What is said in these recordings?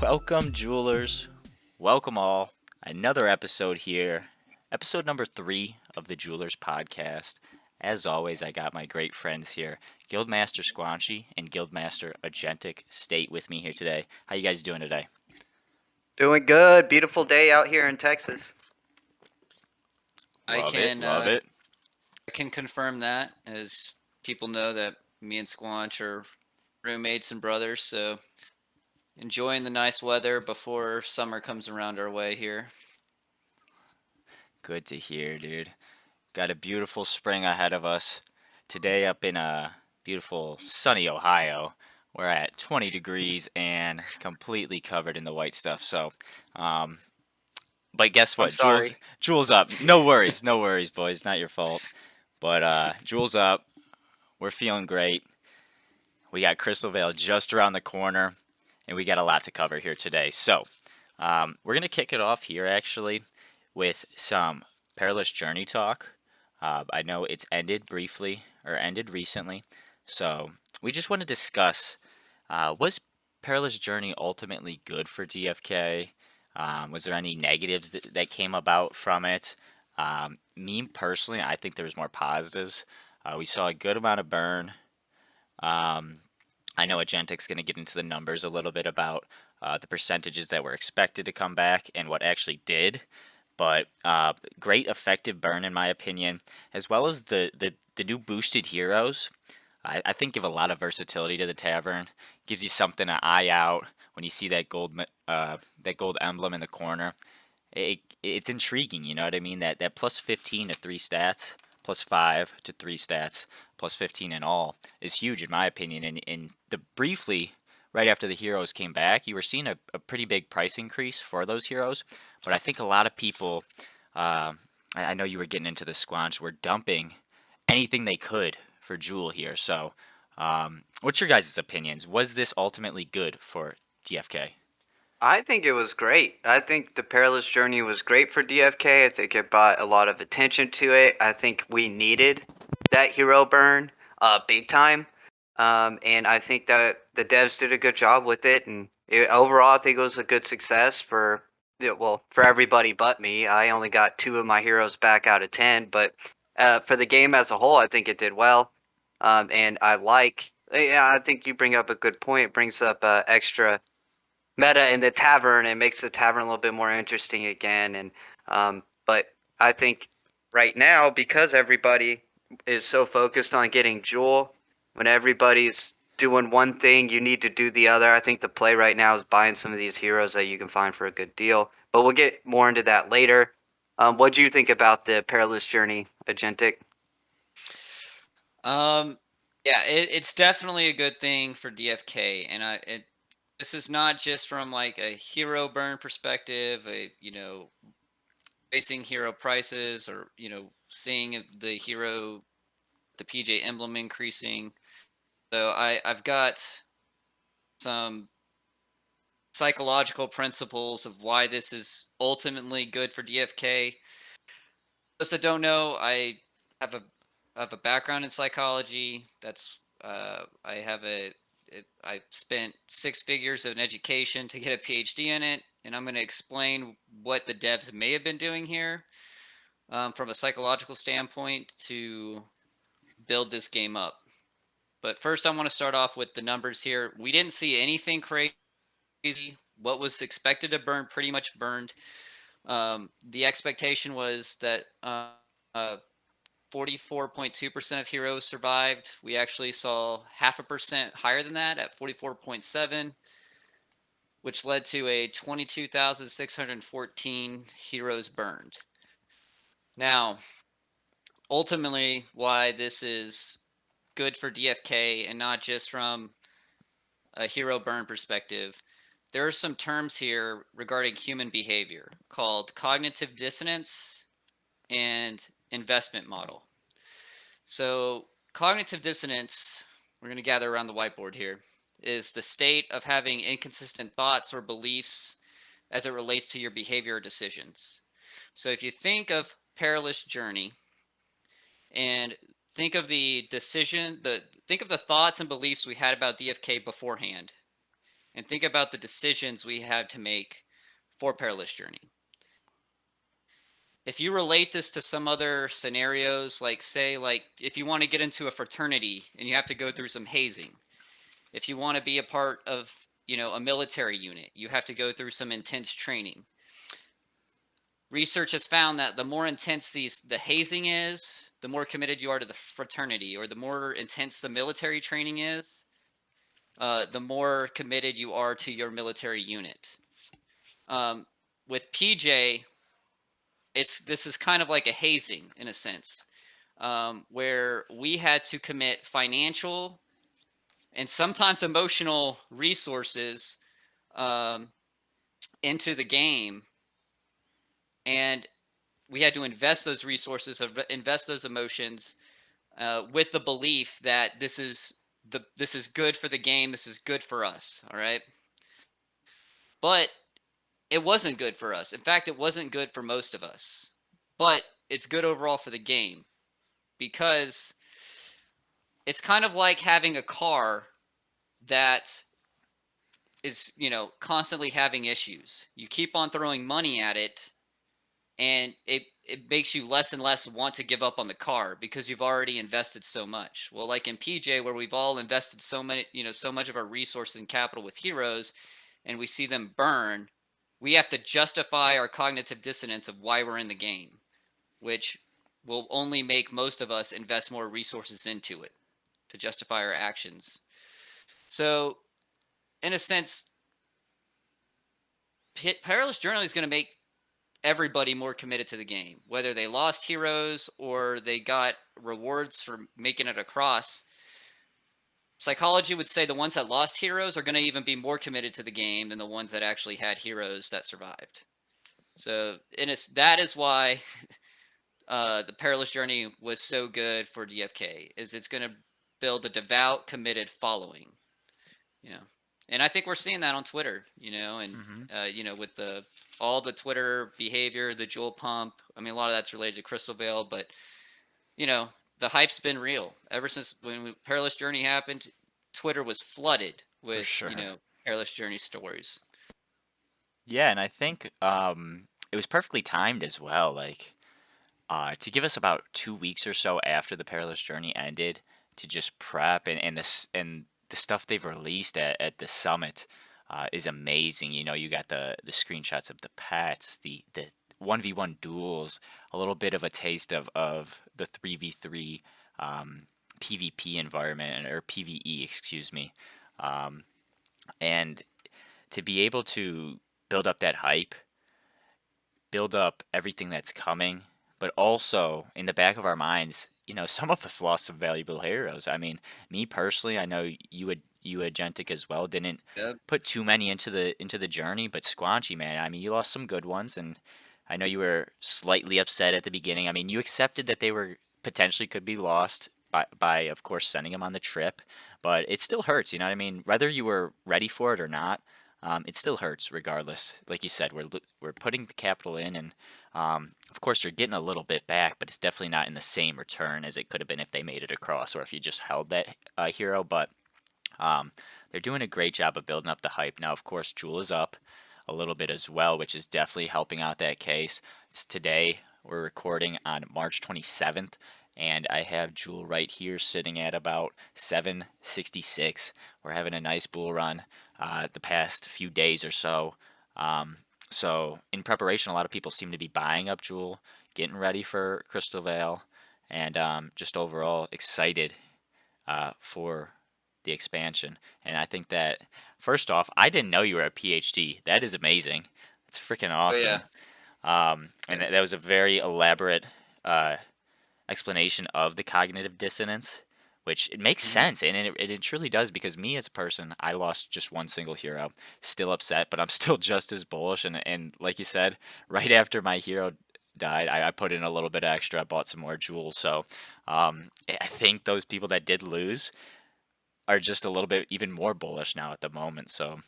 Welcome, jewelers. Welcome all. Another episode here. Episode number 3 of the Jewelers Podcast. As always, I got my great friends here, Guildmaster Squanchy and Guildmaster Agentic State with me here today. How you guys doing today? Doing good. Beautiful day out here in Texas. I Love it, can love uh, it. I can confirm that, as people know that me and Squanch are roommates and brothers, so enjoying the nice weather before summer comes around our way here. Good to hear, dude. Got a beautiful spring ahead of us. Today up in beautiful sunny Ohio. We're at 20 degrees and completely covered in the white stuff. Um, But guess I'm what? Jules sorry. Jules up. No worries, no worries, boys. Not your fault. But Jules up. We're feeling great. We got Crystal Vale just around the corner, and we got a lot to cover here today. We're gonna kick it off here actually with some Perilous Journey talk. I know it's ended briefly or ended recently, so we just want to discuss was Perilous Journey ultimately good for DFK? Was there any negatives that came about from it? Me personally, I think there was more positives. We saw a good amount of burn. Um, I know Agentic's going to get into the numbers a little bit about the percentages that were expected to come back and what actually did. But great effective burn in my opinion, as well as the new boosted heroes. I think give a lot of versatility to the tavern. Gives you something to eye out when you see that gold emblem in the corner. It's intriguing, you know what I mean? That plus 15 to 3 stats, plus 5 to 3 stats, plus 15 in all is huge in my opinion. And the briefly right after the heroes came back, you were seeing a pretty big price increase for those heroes. But I think a lot of people, uh, I know you were getting into the squanch, were dumping anything they could for Jewel here. What's your guys' opinions? Was this ultimately good for DFK? I think it was great. I think the Perilous Journey was great for DFK. I think it brought a lot of attention to it. I think we needed that hero burn big time. And I think that the devs did a good job with it. And overall, I think it was a good success for, yeah, well, for everybody but me. I only got 2 of my heroes back out of 10. But for the game as a whole, I think it did well. And yeah, I think you bring up a good point. It brings up extra meta in the tavern and makes the tavern a little bit more interesting again. And but I think right now, because everybody is so focused on getting Jewel, when everybody's doing one thing, you need to do the other. I think the play right now is buying some of these heroes that you can find for a good deal. But we'll get more into that later. What do you think about the Perilous Journey, Agentic? Um, yeah, it's definitely a good thing for DFK, and this is not just from like a hero burn perspective, raising hero prices, or seeing the PJ emblem increasing. So I've got some psychological principles of why this is ultimately good for DFK. Those that don't know, have a I have a background in psychology. I spent 6 figures of an education to get a PhD in it, and I'm going to explain what the devs may have been doing here, from a psychological standpoint, to build this game up. But first, I want to start off with the numbers here. We didn't see anything crazy. What was expected to burn pretty much burned. The expectation was that 44.2% of heroes survived. We actually saw 0.5% higher than that at 44.7, which led to a 22,614 heroes burned. Now, ultimately, why this is good for DFK and not just from a hero burn perspective, there are some terms here regarding human behavior called cognitive dissonance and investment model. So, cognitive dissonance, we're going to gather around the whiteboard here, is the state of having inconsistent thoughts or beliefs as it relates to your behavior or decisions. So, if you think of Perilous Journey and think of the thoughts and beliefs we had about DFK beforehand. and think about the decisions we have to make for Perilous Journey. If you relate this to some other scenarios, like say, like if you want to get into a fraternity and you have to go through some hazing, if you want to be a part of, a military unit, you have to go through some intense training. Research has found that the more intense the hazing is, the more committed you are to the fraternity, or the more intense the military training is, the more committed you are to your military unit. With PJ, this is kind of like a hazing in a sense, where we had to commit financial and sometimes emotional resources into the game, and we had to invest those resources, invest those emotions, with the belief that this is good for the game, this is good for us. All right, but it wasn't good for us. In fact, it wasn't good for most of us. But it's good overall for the game, because it's kind of like having a car that is, constantly having issues. You keep on throwing money at it, and it makes you less and less want to give up on the car because you've already invested so much. Well, like in PJ, where we've all invested so much of our resources and capital with heroes, and we see them burn, we have to justify our cognitive dissonance of why we're in the game, which will only make most of us invest more resources into it to justify our actions. So, in a sense, Perilous Journey is going to make everybody more committed to the game, whether they lost heroes or they got rewards for making it across. Psychology would say the ones that lost heroes are going to even be more committed to the game than the ones that actually had heroes that survived. So that is why the Perilous Journey was so good for DFK, is it's going to build a devout, committed following. And I think we're seeing that on Twitter, and with all the Twitter behavior, the Jewel pump. I mean, a lot of that's related to Crystal Vale, but the hype's been real ever since when Perilous Journey happened. Twitter was flooded For with sure. Perilous Journey stories. Yeah, and I think it was perfectly timed as well. Like to give us about 2 weeks or so after the Perilous Journey ended to just prep and the stuff they've released at the summit is amazing. You got the screenshots of the pets, the 1v1 duels, a little bit of a taste of the 3v3 um, PvP environment or PvE, excuse me, um, and to be able to build up that hype, build up everything that's coming, but also in the back of our minds, some of us lost some valuable heroes. I mean, me personally, I know you Agentic as well, didn't Yep. put too many into the journey, but Squanchy, man, I mean, you lost some good ones, and I know you were slightly upset at the beginning. I mean, you accepted that they were potentially could be lost by of course sending them on the trip, but it still hurts, you know what I mean? Whether you were ready for it or not, it still hurts regardless. Like you said, we're putting the capital in, and of course you're getting a little bit back, but it's definitely not in the same return as it could have been if they made it across or if you just held that hero. But um, they're doing a great job of building up the hype. Now, of course, Jewel is up a little bit as well, which is definitely helping out that case. It's today. We're recording on March 27th, and I have Jewel right here sitting at about 766. We're having a nice bull run the past few days or so. So in preparation, a lot of people seem to be buying up Jewel, getting ready for Crystal Vale, and just overall excited for the expansion. And I think that first off, I didn't know you were a PhD. That is amazing. It's freaking Oh awesome. yeah. And that was a very elaborate uh, explanation of the cognitive dissonance, which it makes Mhm. sense, and it truly does, because me as a person, I lost just one single hero, still upset, but I'm still just as bullish, and like you said, right after my hero died, I put in a little bit extra, I bought some more jewels, so I think those people that did lose are just a little bit even more bullish now at the moment, so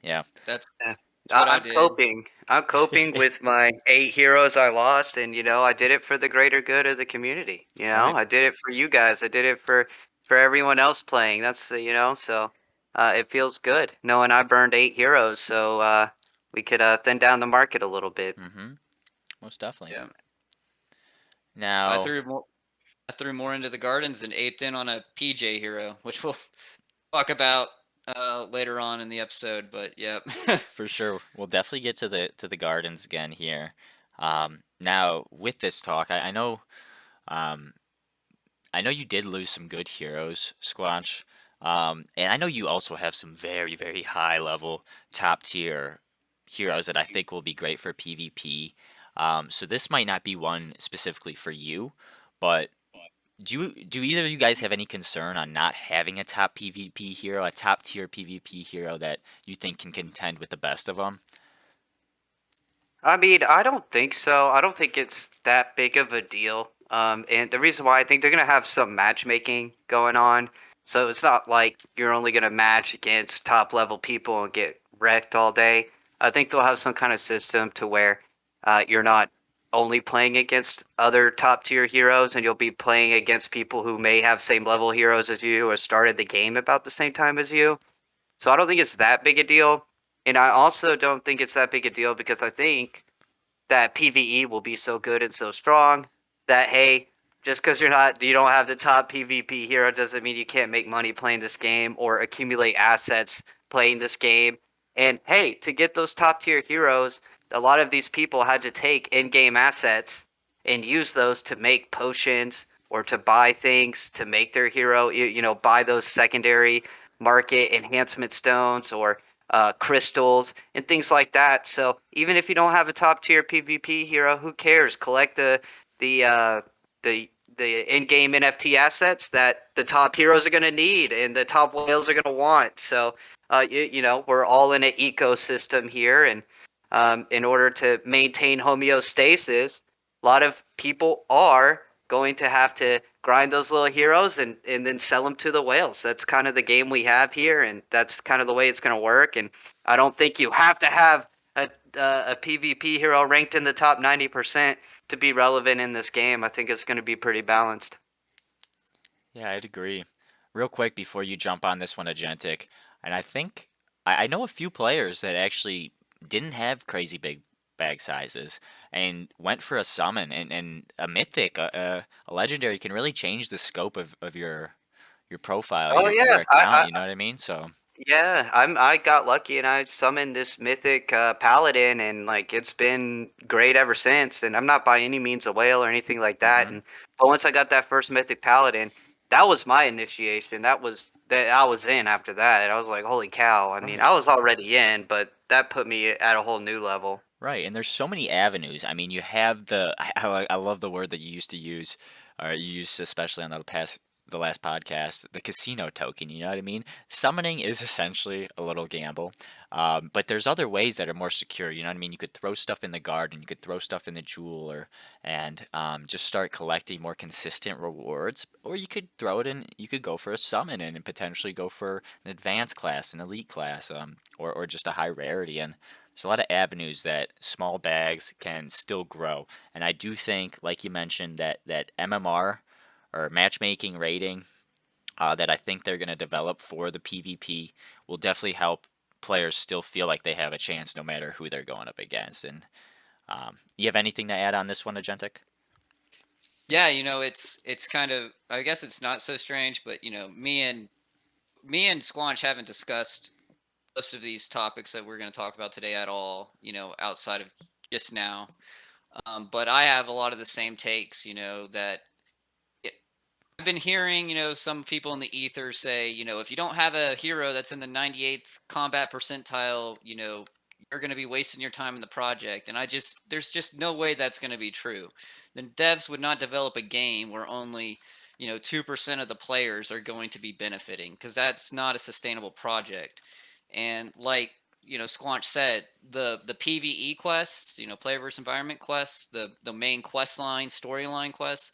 yeah. That's Yeah. that's what I I'm did. coping. I'm coping with my 8 heroes I lost, and I did it for the greater good of the community. I mean, I did it for you guys. I did it for everyone else playing. That's so. It feels good knowing I burned 8 heroes, so we could thin down the market a little bit. Mm-hmm. Most definitely. Yeah. I Now, threw more into the gardens and aped in on a PJ hero, which we'll talk about later on in the episode. But yeah. for sure, we'll definitely get to the gardens again here. Now, with this talk, um, I know you did lose some good heroes, Squanch. And I know you also have some very, very high level, top tier heroes that I think will be great for PvP. So this might not be one specifically for you, but do either of you guys have any concern on not having a top PvP hero, a top tier PvP hero that you think can contend with the best of them? I mean, I don't think so. I don't think it's that big of a deal. And the reason why I think they're gonna have some matchmaking going on, so it's not like you're only gonna match against top level people and get wrecked all day. I think they'll have some kind of system to where you're not only playing against other top tier heroes, and you'll be playing against people who may have same level heroes as you or started the game about the same time as you. So I don't think it's that big a deal. And I also don't think it's that big a deal because I think that PvE will be so good and so strong that hey, just because you don't have the top PvP hero doesn't mean you can't make money playing this game or accumulate assets playing this game. And hey, to get those top tier heroes, a lot of these people had to take in-game assets and use those to make potions or to buy things to make their hero. Buy those secondary market enhancement stones or crystals and things like that. So even if you don't have a top tier PvP hero, who cares? Collect the uh, the the in-game NFT assets that the top heroes are going to need and the top whales are going to want. So we're all in an ecosystem here, and in order to maintain homeostasis, a lot of people are going to have to grind those little heroes and then sell them to the whales. That's kind of the game we have here, and that's kind of the way it's going to work. And I don't think you have to have a PvP hero ranked in the top 90% to be relevant in this game. I think it's going to be pretty balanced. Yeah, I'd agree. Real quick before you jump on this one, Agentic, and I know a few players that actually didn't have crazy big bag sizes and went for a summon and a mythic, a legendary can really change the scope of your profile, Oh your yeah, account. You know what I mean? So I got lucky and I summoned this mythic paladin and like it's been great ever since. And I'm not by any means a whale or anything like that. hmm And but once I got that first mythic paladin, that was my initiation. That I was in after that. I was like, holy cow! I mean, right. I was already in, but that put me at a whole new level. Right, and there's so many avenues. I mean, you have I love the word that you used to use, or you used especially on the last podcast, the casino token. You know what I mean? Summoning is essentially a little gamble, but there's other ways that are more secure. You know what I mean? You could throw stuff in the garden, you could throw stuff in the jeweler, and just start collecting more consistent rewards. Or you could throw it in. You could go for a summon and potentially go for an advanced class, an elite class, or just a high rarity. And there's a lot of avenues that small bags can still grow. And I do think, like you mentioned, that MMR or matchmaking rating that I think they're going to develop for the PvP will definitely help players still feel like they have a chance no matter who they're going up against. And you have anything to add on this one, Agentic? Yeah, it's kind of, I guess it's not so strange, but me and Squanch haven't discussed most of these topics that we're going to talk about today at all, outside of just now. But I have a lot of the same takes, that I've been hearing, some people in the ether say, if you don't have a hero that's in the 98th combat percentile, you're going to be wasting your time in the project. And there's just no way that's going to be true. Then devs would not develop a game where only, 2% of the players are going to be benefiting, because that's not a sustainable project. And like, Squanch said, the PvE quests, player versus environment quests, the main quest line, storyline quests,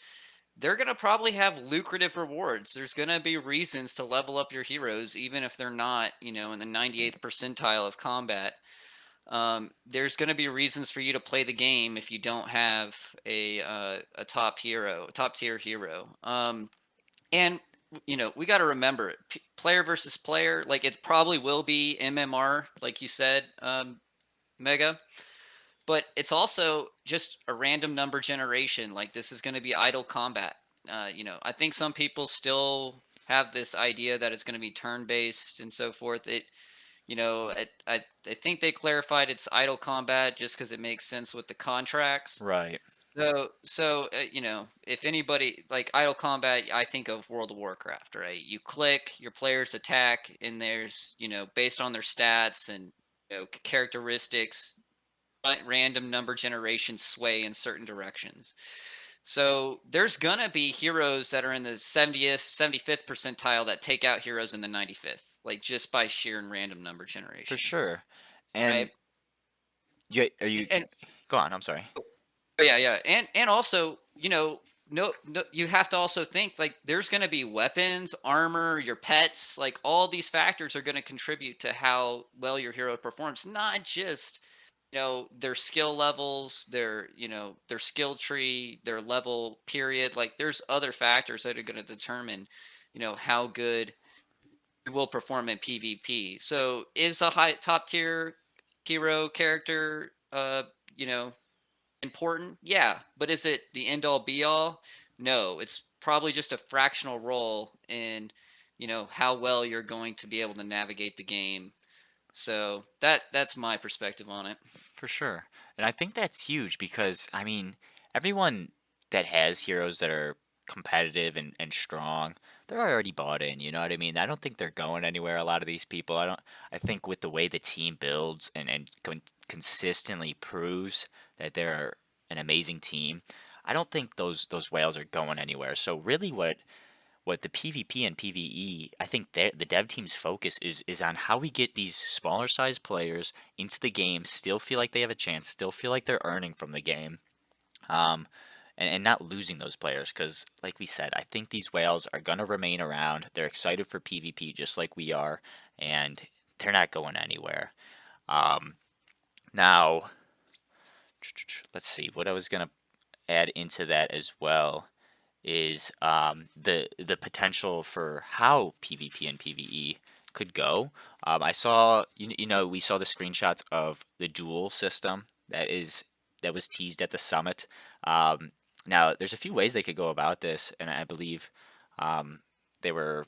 they're going to probably have lucrative rewards. There's going to be reasons to level up your heroes, even if they're not, in the 98th percentile of combat. There's going to be reasons for you to play the game if you don't have a top tier hero. And we got to remember player versus player. Like it probably will be MMR, like you said, Mega. But it's also just a random number generation. Like this is going to be idle combat. I think some people still have this idea that it's going to be turn based and so forth. I think they clarified it's idle combat just because it makes sense with the contracts. Right. So if anybody like idle combat, I think of World of Warcraft, right? You click, your players attack, and there's based on their stats and characteristics, random number generations sway in certain directions. So there's gonna be heroes that are in the 70th, 75th percentile that take out heroes in the 95th, like just by sheer and random number For generation, sure. right? And are you And go on, I'm sorry. yeah, and also, no, you have to also think like there's going to be weapons, armor, your pets, like all these factors are going to contribute to how well your hero performs, not just their skill levels, their skill tree, their level period. Like there's other factors that are going to determine how good you will perform in PvP. So is a high top tier hero character you know important? Yeah, but is it the end all be all? No, it's probably just a fractional role in how well you're going to be able to navigate the game. So that's my perspective on it. For sure. And I think that's huge because, I mean, everyone that has heroes that are competitive and strong, they're already bought in, you know what I mean? I don't think they're going anywhere, a lot of these people. I think with the way the team builds and consistently proves that they're an amazing team, I don't think those whales are going anywhere. So really what the PvP and PvE, I think the dev team's focus is on how we get these smaller size players into the game, still feel like they have a chance, still feel like they're earning from the game, um, and not losing those players. Because, like we said, I think these whales are going to remain around. They're excited for PvP just like we are, and they're not going anywhere. Um, now, let's see what I was going to add into that as well is the potential for how PvP and PvE could go. I saw we saw the screenshots of the duel system that was teased at the summit. Now there's a few ways they could go about this, and I believe they were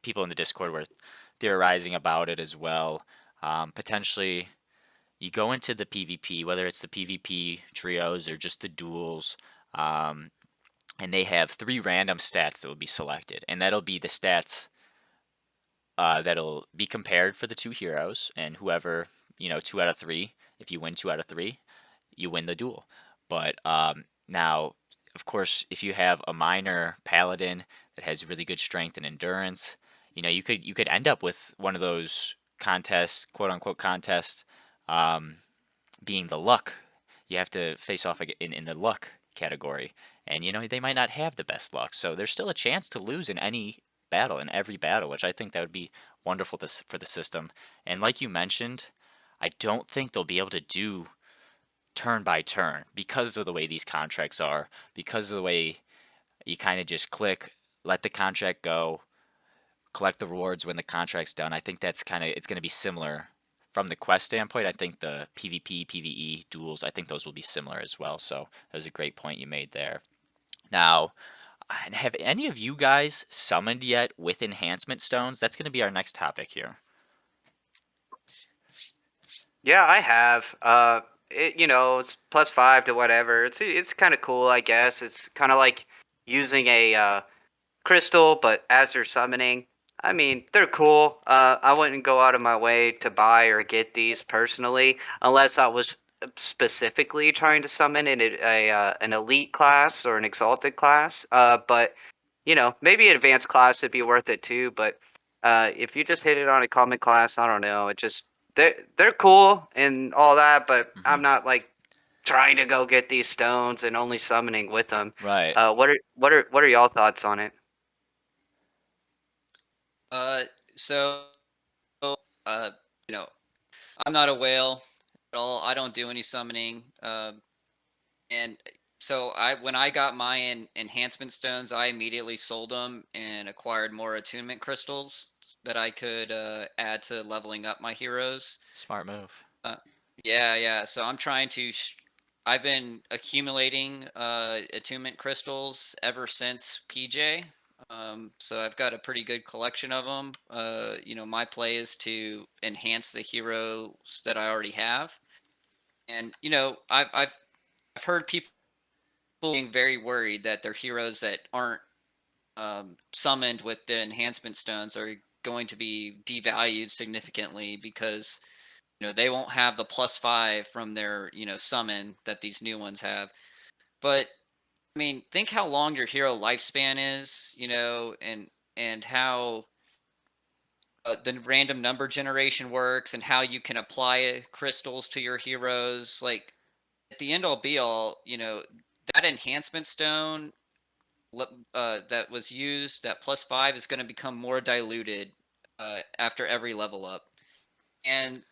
people in the Discord were theorizing about it as well. Potentially, you go into the PvP, whether it's the PvP trios or just the duels. Um, and they have 3 random stats that will be selected, and that'll be the stats that'll be compared for the 2 heroes, and whoever 2 out of 3. If you win 2 out of 3, you win the duel. But now, of course, if you have a minor paladin that has really good strength and endurance, you could end up with one of those contests, quote unquote contests, um, being the luck. You have to face off in the luck category. And they might not have the best luck. So there's still a chance to lose in any battle, in every battle, which I think that would be wonderful for the system. And like you mentioned, I don't think they'll be able to do turn by turn because of the way these contracts are, because of the way you kind of just click, let the contract go, collect the rewards when the contract's done. I think it's going to be similar from the quest standpoint. I think the PvP, PvE duels, I think those will be similar as well. So that was a great point you made there. Now, have any of you guys summoned yet with enhancement stones? That's going to be our next topic here. Yeah, I have. It's +5 to whatever. It's kind of cool, I guess. It's kind of like using a crystal, but as you're summoning. I mean, they're cool. I wouldn't go out of my way to buy or get these personally, unless I was specifically trying to summon an elite class or an exalted class. But maybe an advanced class would be worth it too. But if you just hit it on a common class, I don't know. It just they're cool and all that, but Hmm. I'm not like trying to go get these stones and only summoning with them. Right. What are y'all thoughts on it? So uh, you know, I'm not a whale at all. I don't do any summoning. And So when I got my enhancement stones, I immediately sold them and acquired more attunement crystals that I could add to leveling up my heroes. Smart move. Uh, yeah, yeah. So I'm trying to. I've been accumulating attunement crystals ever since PJ. So I've got a pretty good collection of them. My play is to enhance the heroes that I already have, and I've heard people being very worried that their heroes that aren't summoned with the enhancement stones are going to be devalued significantly because they won't have the +5 from their summon that these new ones have. But I mean, think how long your hero lifespan is, and how the random number generation works, and how you can apply crystals to your heroes. Like at the end all be all, that enhancement stone that was used, that +5 is going to become more diluted after every level up. And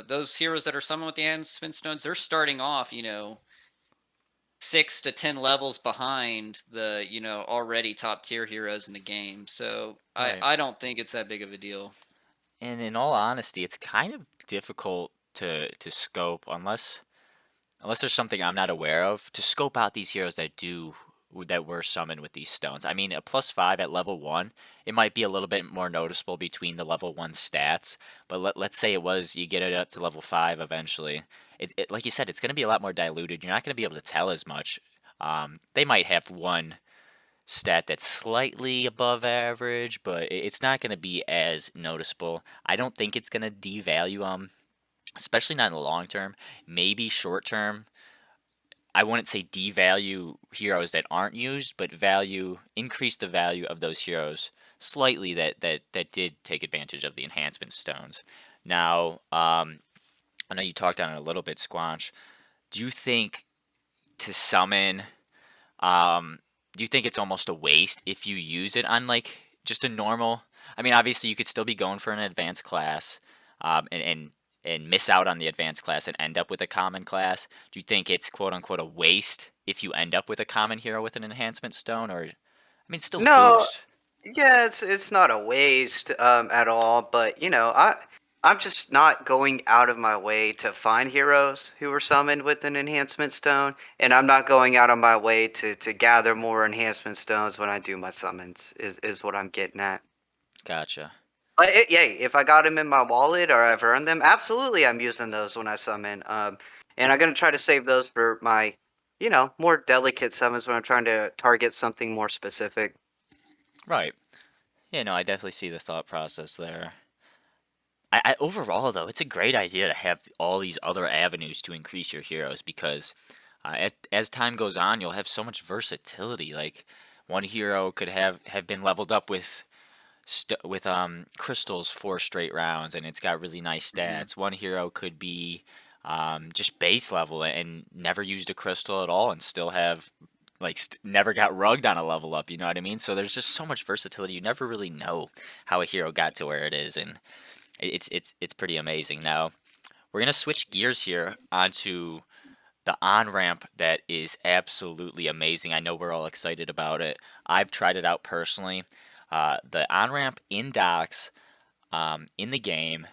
those heroes that are summoned with the enhancement stones, they're starting off 6 to 10 levels behind the already top tier heroes in the game. So i Right. i don't think it's that big of a deal. And in all honesty, it's kind of difficult to scope unless there's something I'm not aware of to scope out these heroes that were summoned with these stones. I mean, a +5 at level 1, it might be a little bit more noticeable between the level 1 stats, but let's say it was you get it up to level 5 eventually. Like you said, it's going to be a lot more diluted. You're not going to be able to tell as much. They might have one stat that's slightly above average, but it's not going to be as noticeable. I don't think it's going to devalue them, especially not in the long term. Maybe short term, I wouldn't say devalue heroes that aren't used, but increase the value of those heroes slightly that did take advantage of the enhancement stones. Now, I know you talked on it a little bit, Squanch. Do you think to summon, um, do you think it's almost a waste if you use it on like just a normal? I mean, obviously you could still be going for an advanced class, and miss out on the advanced class and end up with a common class. Do you think it's quote unquote a waste if you end up with a common hero with an enhancement stone, or I mean, still No, boost? yeah, it's not a waste at all, but I'm just not going out of my way to find heroes who are summoned with an enhancement stone, and I'm not going out of my way to gather more enhancement stones when I do my summons. Is what I'm getting at. Gotcha. But yeah, if I got them in my wallet or I've earned them, absolutely I'm using those when I summon. And I'm gonna try to save those for my, more delicate summons when I'm trying to target something more specific. Right. Yeah, no, I definitely see the thought process there. I overall though, it's a great idea to have all these other avenues to increase your heroes because as time goes on, you'll have so much versatility. Like one hero could have been leveled up with crystals 4 straight rounds, and it's got really nice Hmm. stats. One hero could be just base level and never used a crystal at all, and still have like never got rugged on a level up. You know what I mean? So there's just so much versatility. You never really know how a hero got to where it is, and it's pretty amazing. Now we're gonna switch gears here onto the on ramp that is absolutely amazing. I know we're all excited about it. I've tried it out personally. The on ramp in docks, in the game,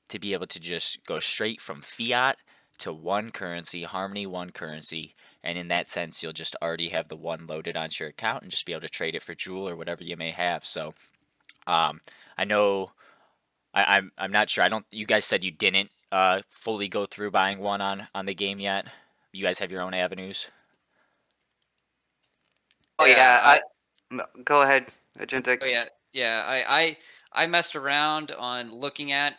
to be able to just go straight from fiat to one currency, Harmony one currency, and in that sense, you'll just already have the one loaded onto your account and just be able to trade it for Jewel or whatever you may have. So, um, I know I'm not sure. I don't. You guys said you didn't fully go through buying one on the game yet. You guys have your own avenues. Oh Yeah, yeah, go ahead, Agentic. oh yeah, yeah. I messed around on looking at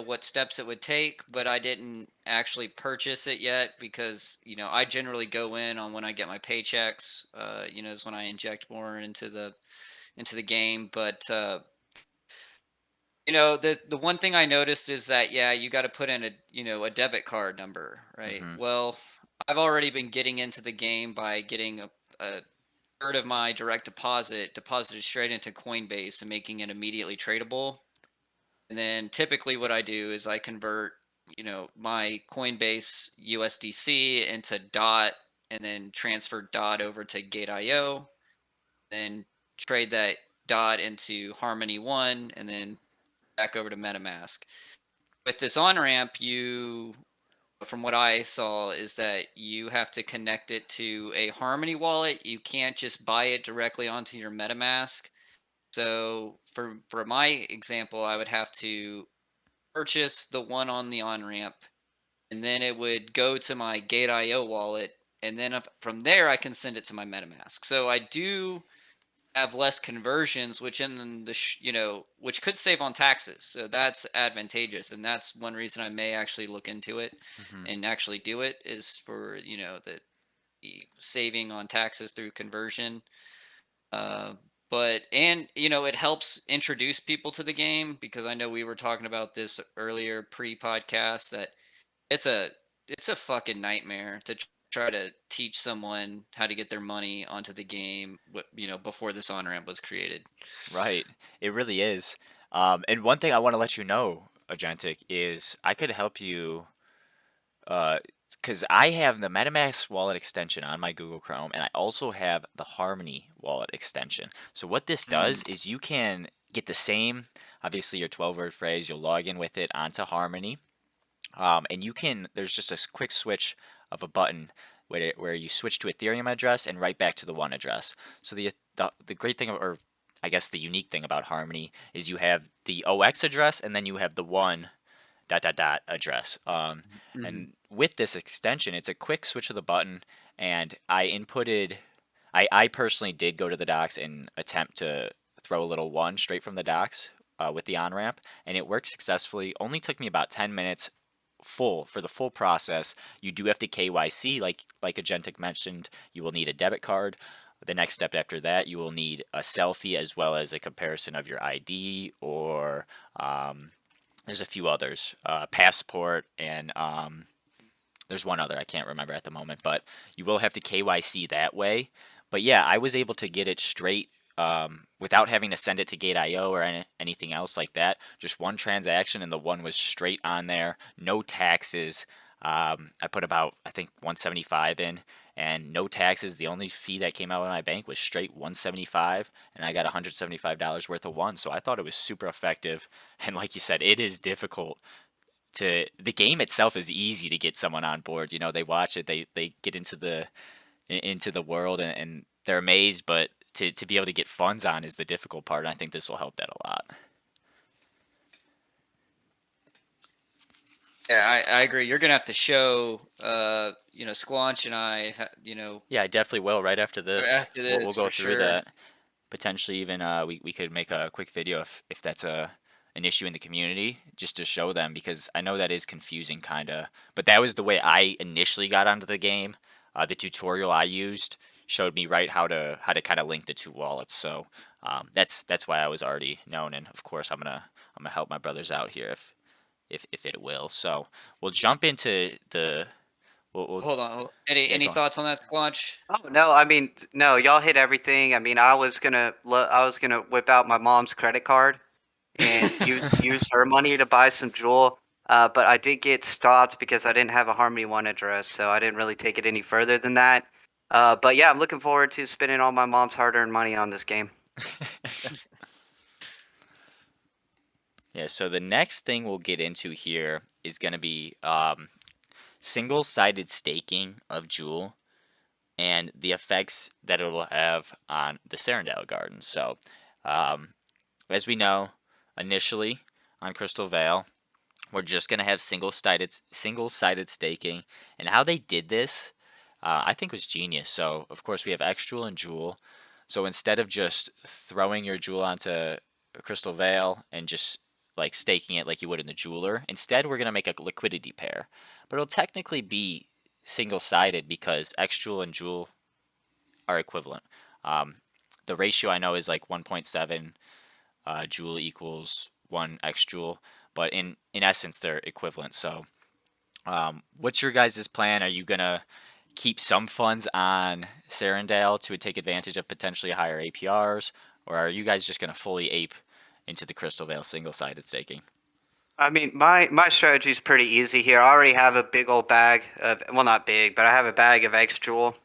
what steps it would take, but I didn't actually purchase it yet because I generally go in on when I get my paychecks. Is when I inject more into the game. But the one thing I noticed is that yeah, you got to put in a debit card number, right? Hmm. Well, I've already been getting into the game by getting a third of my direct deposit deposited straight into Coinbase and making it immediately tradable. And then typically what I do is I convert, my Coinbase USDC into DOT and then transfer DOT over to Gate.io, then trade that DOT into Harmony 1, and then back over to MetaMask. With this on-ramp, from what I saw, is that you have to connect it to a Harmony wallet. You can't just buy it directly onto your MetaMask. So for my example, I would have to purchase the one on the on-ramp, and then it would go to my Gate.io wallet, and then from there I can send it to my MetaMask. So I do have less conversions, which in the which could save on taxes. So that's advantageous, and that's one reason I may actually look into it Hmm. and actually do it, is for the saving on taxes through conversion. Uh, but it helps introduce people to the game, because I know we were talking about this earlier pre-podcast, that it's a it's a fucking nightmare to try to teach someone how to get their money onto the game, before this on ramp was created. Right. It really is. And one thing I want to let you know, Agentic, is I could help you because I have the MetaMask wallet extension on my Google Chrome, and I also have the Harmony wallet extension. So what this does is you can get the same, obviously your 12-word phrase, you'll log in with it onto Harmony, and there's just a quick switch of a button where you switch to Ethereum address and right back to the one address. So the great thing, or I guess the unique thing about Harmony, is you have the OX address and then you have the one dot dot dot address. Mhm. And with this extension, it's a quick switch of the button, and I personally did go to the docs and attempt to throw a little one straight from the docs with the on ramp, and it worked successfully. Only took me about 10 minutes for the full process. You do have to KYC, like Agentic mentioned. You will need a debit card. The next step after that, you will need a selfie as well as a comparison of your ID, or there's a few others, passport, and there's one other I can't remember at the moment, but you will have to KYC that way. But yeah, I was able to get it straight without having to send it to Gate.io or anything else like that. Just one transaction, and the one was straight on there, no taxes. I put about, I think, 175 in, and no taxes. The only fee that came out of my bank was straight 175, and I got $175 worth of one. So I thought it was super effective. And like you said, it is difficult the game itself is easy to get someone on board. They watch it, they get into the world, and they're amazed, but to be able to get funds on is the difficult part, and I think this will help that a lot. Yeah, I agree. You're gonna have to show, Squanch and I, Yeah, I definitely will right after this. after We'll this go for through sure. that. Potentially even we could make a quick video if that's an issue in the community, just to show them, because I know that is confusing kind of, but that was the way I initially got onto the game. The tutorial I used showed me right how to kind of link the two wallets. So that's why I was already known, and of course I'm gonna help my brothers out here if it will. So we'll jump into the we'll Hold on. Any yeah, any go on. thoughts on that, Squanch? Oh no, I mean no, y'all hit everything. I mean, I was gonna whip out my mom's credit card and use her money to buy some jewel. But I did get stopped because I didn't have a Harmony One address, so I didn't really take it any further than that. But yeah, I'm looking forward to spending all my mom's hard-earned money on this game. Yeah, so the next thing we'll get into here is going to be single-sided staking of Jewel and the effects that it will have on the Serendale Gardens. So, um, as we know, initially on Crystal Vale, we're just going to have single-sided staking, and how they did this, I think was genius. So, of course, we have X Jewel and Jewel. So instead of just throwing your Jewel onto Crystal Vale and just like staking it like you would in the jeweler, instead we're going to make a liquidity pair. But it'll technically be single-sided because X Jewel and Jewel are equivalent. Um, the ratio I know is like 1.7 Joule equals 1 X Joule, but in essence they're equivalent. So what's your guys' plan? Are you gonna keep some funds on Serendale to take advantage of potentially higher APRs, or are you guys just gonna fully ape into the Crystal Vale single-sided staking? I mean, my strategy is pretty easy here. I already have a big old bag of, well, not big, but I have a bag of X Jewel.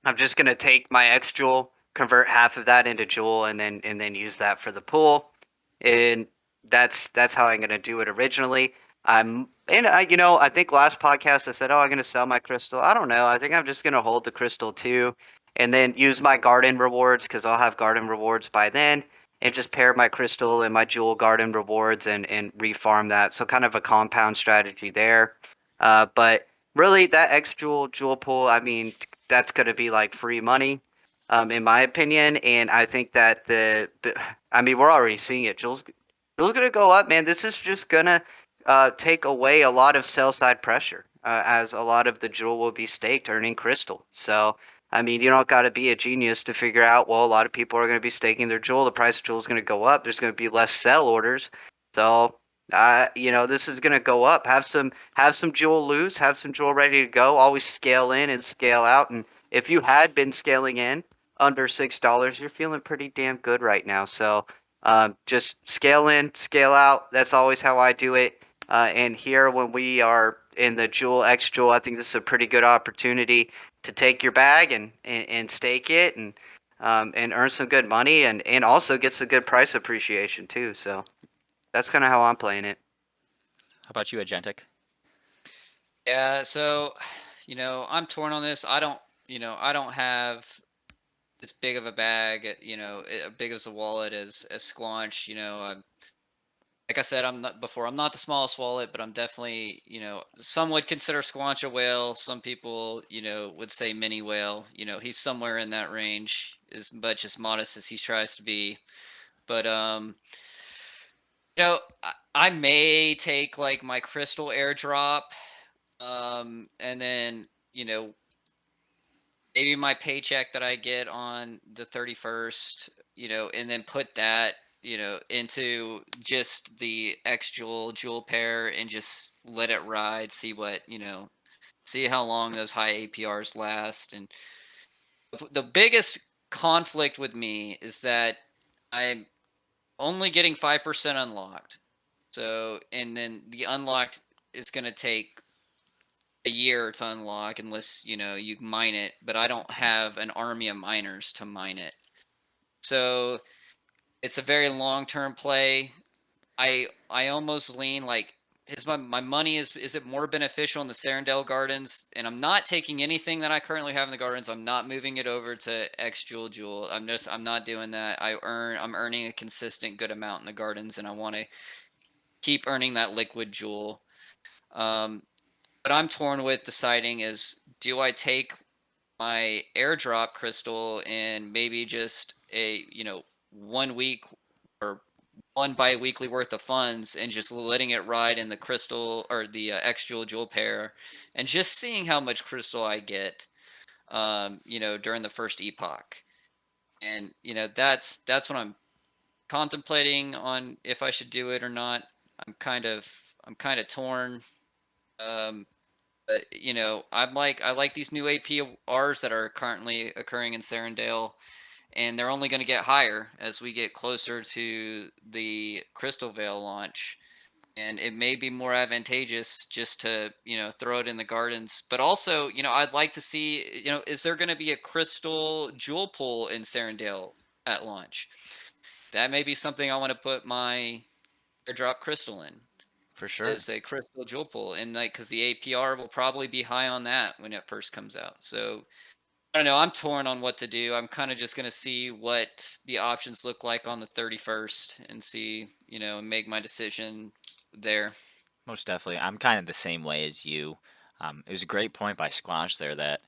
I'm just gonna take my X Jewel, convert half of that into Jewel, and then use that for the pool, and that's how I'm gonna do it originally. I think last podcast I said, oh, I'm gonna sell my crystal. I don't know. I think I'm just gonna hold the crystal too, and then use my garden rewards because I'll have garden rewards by then, and just pair my crystal and my Jewel garden rewards and refarm that. So kind of a compound strategy there. But really, that X Jewel pool, I mean, that's going to be like free money, in my opinion. And I think that I mean, we're already seeing it. Jewel's going to go up, man. This is just going to take away a lot of sell side pressure, as a lot of the Jewel will be staked earning crystal. So, I mean, you don't got to be a genius to figure out, well, a lot of people are going to be staking their Jewel. The price of Jewel is going to go up. There's going to be less sell orders. So, this is going to go up. Have some Jewel loose, have some Jewel ready to go. Always scale in and scale out. And if you had been scaling in under $6, you're feeling pretty damn good right now. So just scale in, scale out. That's always how I do it. And here, when we are in the Jewel X Jewel, I think this is a pretty good opportunity to take your bag and stake it and earn some good money and also get some good price appreciation too. So that's kind of how I'm playing it. How about you, Agentic? Yeah, so I'm torn on this. I don't have as big of a bag, as big as a wallet as Squanch. Like I said, I'm not the smallest wallet, but I'm definitely, some would consider Squanch a whale. Some people, would say mini whale. He's somewhere in that range, as much as modest as he tries to be. But I may take like my crystal airdrop, and then maybe my paycheck that I get on the 31st, and then put that, into just the X Jewel pair and just let it ride, see how long those high APRs last. And the biggest conflict with me is that I'm only getting 5% unlocked. So, and then the unlocked is going to take a year to unlock unless you mine it, but I don't have an army of miners to mine it. So it's a very long-term play. I almost lean like, is my money, is it more beneficial in the Serendale Gardens? And I'm not taking anything that I currently have in the gardens. I'm not moving it over to X Jewel. I'm not doing that. I'm earning a consistent good amount in the gardens, and I want to keep earning that liquid jewel. But I'm torn with deciding is, do I take my airdrop crystal and maybe just a 1 week or one bi-weekly worth of funds and just letting it ride in the crystal or the X jewel pair, and just seeing how much crystal I get during the first epoch. And that's what I'm contemplating on, if I should do it or not. I'm kind of torn. um But I like these new APRs that are currently occurring in Serendale, and they're only going to get higher as we get closer to the Crystal Vale launch. And it may be more advantageous just to throw it in the gardens. But also, I'd like to see, is there going to be a Crystal Jewel pool in Serendale at launch? That may be something I want to put my airdrop crystal in, For sure. is a crystal jewel pool, and like, because the APR will probably be high on that when it first comes out. So I don't know. I'm torn on what to do. I'm kind of just gonna see what the options look like on the 31st and see, and make my decision there. Most definitely. I'm kind of the same way as you. It was a great point by Squanch there that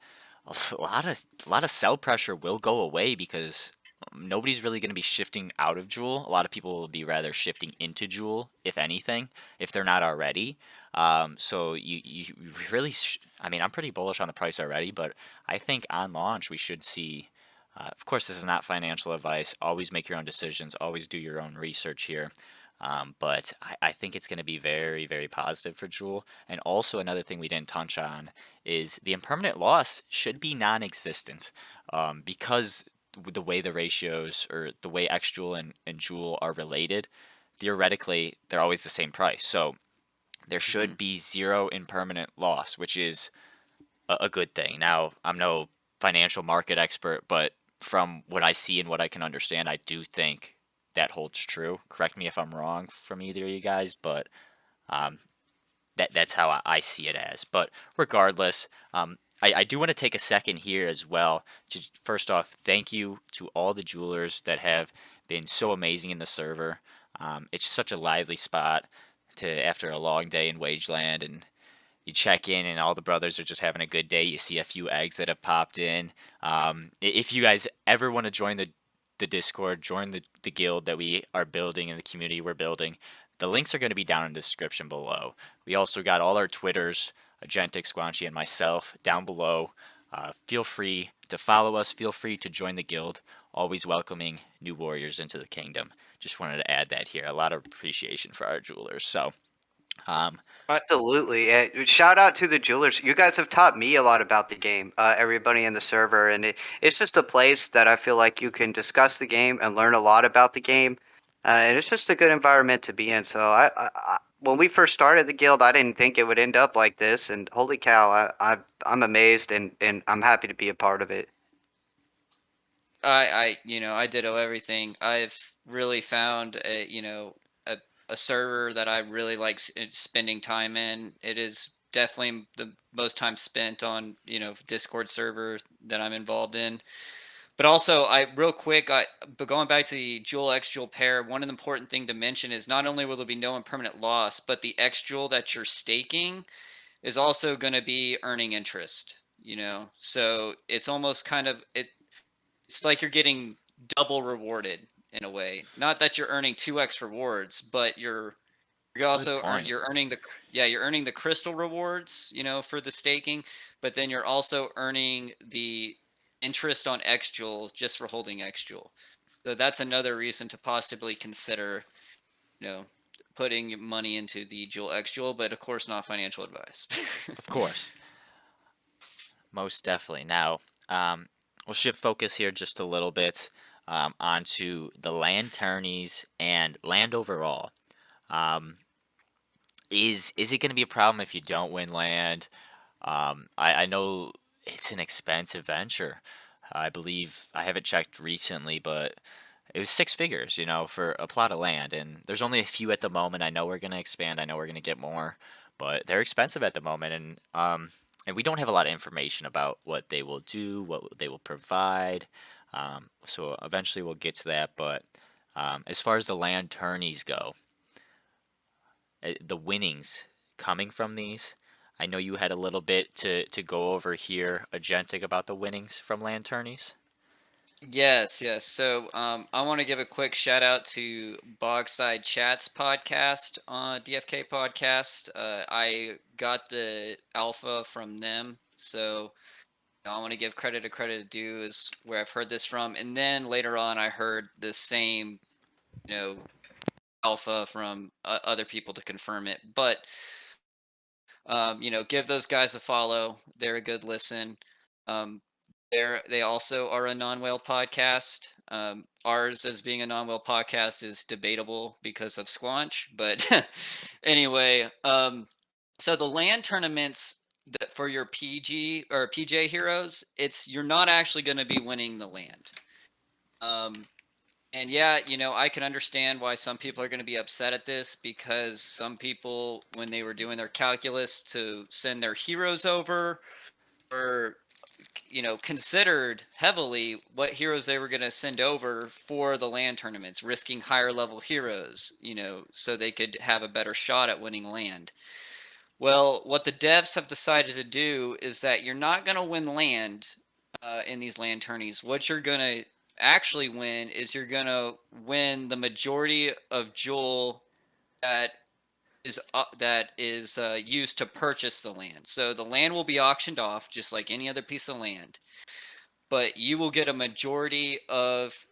a lot of sell pressure will go away because nobody's really going to be shifting out of Jewel. A lot of people will be rather shifting into Jewel, if anything, if they're not already. So you really, I mean, I'm pretty bullish on the price already, but I think on launch we should see. Of course, this is not financial advice. Always make your own decisions. Always do your own research here. But I think it's going to be very, very positive for Jewel. And also another thing we didn't touch on is the impermanent loss should be non-existent, because the way the ratios or the way X Jewel and Jewel are related, theoretically they're always the same price. So there should be zero impermanent loss, which is a good thing. Now, I'm no financial market expert, but from what I see and what I can understand, I do think that holds true. Correct me if I'm wrong from either of you guys, but um, that's how I see it as. But regardless, I do want to take a second here as well to first off thank you to all the jewelers that have been so amazing in the server. It's such a lively spot to after a long day in Wageland, and you check in and all the brothers are just having a good day. You see a few eggs that have popped in. If you guys ever want to join the Discord, join the guild that we are building and the community we're building, the links are going to be down in the description below. We also got all our Twitters, Agentic, Squanchy, and myself down below. Feel free to follow us. Feel free to join the guild. Always welcoming new warriors into the kingdom. Just wanted to add that here. A lot of appreciation for our jewelers. So, Absolutely. Shout out to the jewelers. You guys have taught me a lot about the game, everybody in the server. And it's just a place that I feel like you can discuss the game and learn a lot about the game. And it's just a good environment to be in. So when we first started the guild, I didn't think it would end up like this. And holy cow, I'm amazed and I'm happy to be a part of it. I ditto everything. I've really found a server that I really like spending time in. It is definitely the most time spent on, Discord server that I'm involved in. But also, but going back to the Jewel X Jewel pair, one important thing to mention is not only will there be no impermanent loss, but the X Jewel that you're staking is also going to be earning interest. So it's almost kind of it's like you're getting double rewarded in a way. Not that you're earning 2x rewards, but you're earning the crystal rewards, for the staking, but then you're also earning the interest on X Jewel just for holding X Jewel. So that's another reason to possibly consider, putting money into the Jewel X Jewel, but of course not financial advice. of course. Most definitely. Now, we'll shift focus here just a little bit onto the land tourneys and land overall. Is it going to be a problem if you don't win land? I know it's an expensive venture. I believe I haven't checked recently, but it was six figures, for a plot of land. And there's only a few at the moment. I know we're going to expand. I know we're going to get more, but they're expensive at the moment. And we don't have a lot of information about what they will do, what they will provide. So eventually we'll get to that. But as far as the land tourneys go, the winnings coming from these, I know you had a little bit to go over here, Agentic, about the winnings from land tourneys. Yes, yes. So I want to give a quick shout out to Bogside Chats podcast on DFK podcast. I got the alpha from them, so I want to give credit to credit due is where I've heard this from. And then later on, I heard the same, alpha from other people to confirm it. But give those guys a follow. They're a good listen. Um, they also are a non-whale podcast. Ours as being a non-whale podcast is debatable because of Squanch, but anyway, so the land tournaments that for your PG or PJ heroes, you're not actually going to be winning the land. And yeah, I can understand why some people are going to be upset at this because some people, when they were doing their calculus to send their heroes over, were, considered heavily what heroes they were going to send over for the land tournaments, risking higher level heroes, so they could have a better shot at winning land. Well, what the devs have decided to do is that you're not going to win land in these land tourneys. What you're going to actually win is you're going to win the majority of jewel that is used to purchase the land. So the land will be auctioned off just like any other piece of land, but you will get a majority of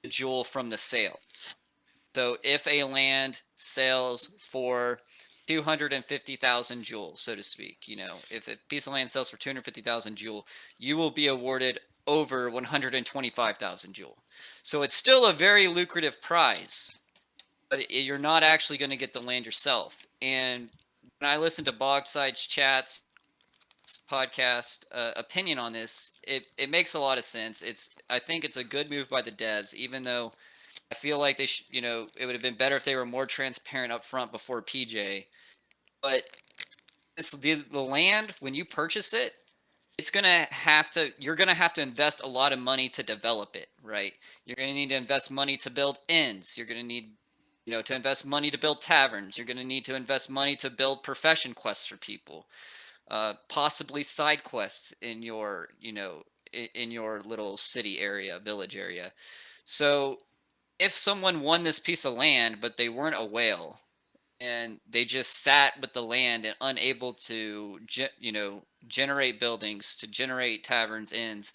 the jewel from the sale. So if a land sells for 250,000 jewels, so to speak, if a piece of land sells for 250,000 jewel, you will be awarded over 125,000 jewel. So it's still a very lucrative prize. but you're not actually going to get the land yourself. And when I listen to Bogside's Chat's podcast opinion on this, it makes a lot of sense. I think it's a good move by the devs, even though I feel like it would have been better if they were more transparent up front before PJ. But the land, when you purchase it, you're gonna have to invest a lot of money to develop it, right? You're gonna need to invest money to build inns. You're gonna need, to invest money to build taverns. You're gonna need to invest money to build profession quests for people, possibly side quests in your, in your little city area, village area. So if someone won this piece of land, but they weren't a whale, and they just sat with the land and unable to generate buildings, to generate taverns, inns,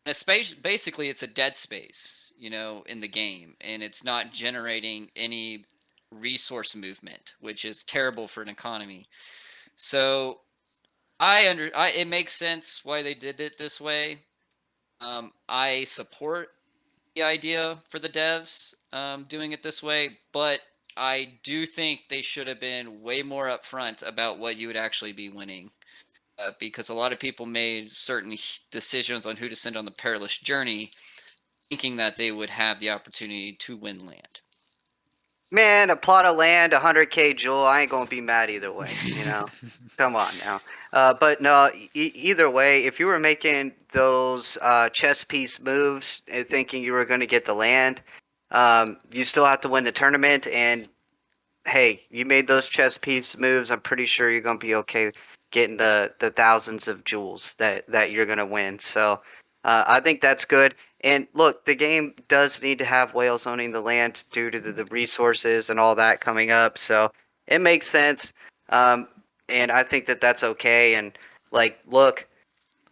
and basically it's a dead space in the game, and it's not generating any resource movement, which is terrible for an economy. So it makes sense why they did it this way. I support the idea for the devs doing it this way, but I do think they should have been way more upfront about what you would actually be winning, because a lot of people made certain decisions on who to send on the Perilous Journey, thinking that they would have the opportunity to win land. Man, a plot of land, 100K jewel, I ain't gonna be mad either way, Come on now. But no, either way, if you were making those chess piece moves and thinking you were going to get the land, you still have to win the tournament. And hey, you made those chess piece moves. I'm pretty sure you're going to be okay getting the thousands of jewels that you're going to win. So I think that's good. And look, the game does need to have whales owning the land due to the resources and all that coming up. So it makes sense. And I think that that's okay. And like, look,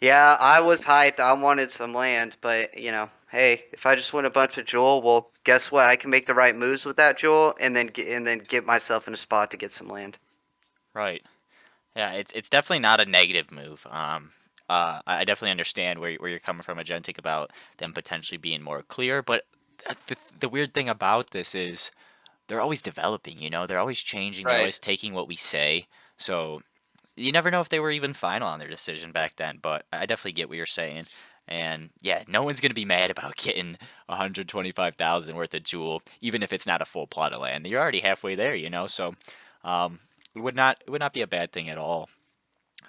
yeah, I was hyped. I wanted some land, but hey, if I just win a bunch of jewel, well, guess what? I can make the right moves with that jewel, and then get myself in a spot to get some land. Right. Yeah, it's definitely not a negative move. I definitely understand where you're coming from, Agentic, about them potentially being more clear. But the weird thing about this is they're always developing. They're always changing. They're Right. always taking what we say. So you never know if they were even final on their decision back then. But I definitely get what you're saying. And yeah, no one's gonna be mad about getting 125,000 worth of jewel, even if it's not a full plot of land. You're already halfway there. So um, it would not be a bad thing at all.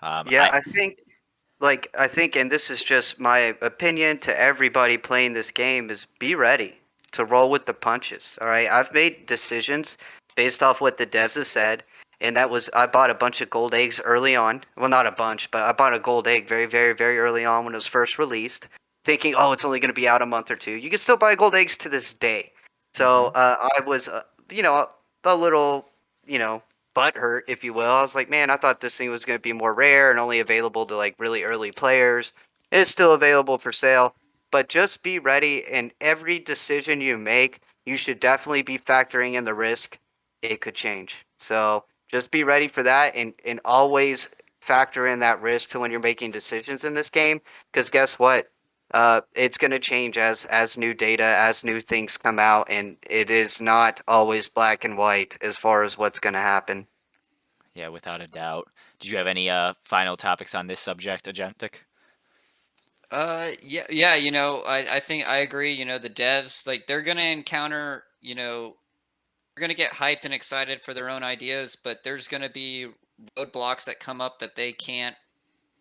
Yeah, I think, and this is just my opinion to everybody playing this game, is be ready to roll with the punches. All right, I've made decisions based off what the devs have said, and that was I bought a bunch of gold eggs early on. Well, not a bunch, but I bought a gold egg very, very, very early on when it was first released, thinking, oh, it's only going to be out a month or two. You can still buy gold eggs to this day. So hmm I was, a little, you know, butthurt, if you will. I was like, man, I thought this thing was going to be more rare and only available to like really early players. It is still available for sale, but just be ready. And every decision you make, you should definitely be factoring in the risk it could change. So just be ready for that, and always factor in that risk to when you're making decisions in this game. Because guess what? It's going to change as new data, as new things come out, and it is not always black and white as far as what's going to happen. Yeah, without a doubt. Did you have any final topics on this subject, Agentic? Yeah. I think I agree. The devs, like, they're gonna encounter, they're gonna get hyped and excited for their own ideas, but there's gonna be roadblocks that come up that they can't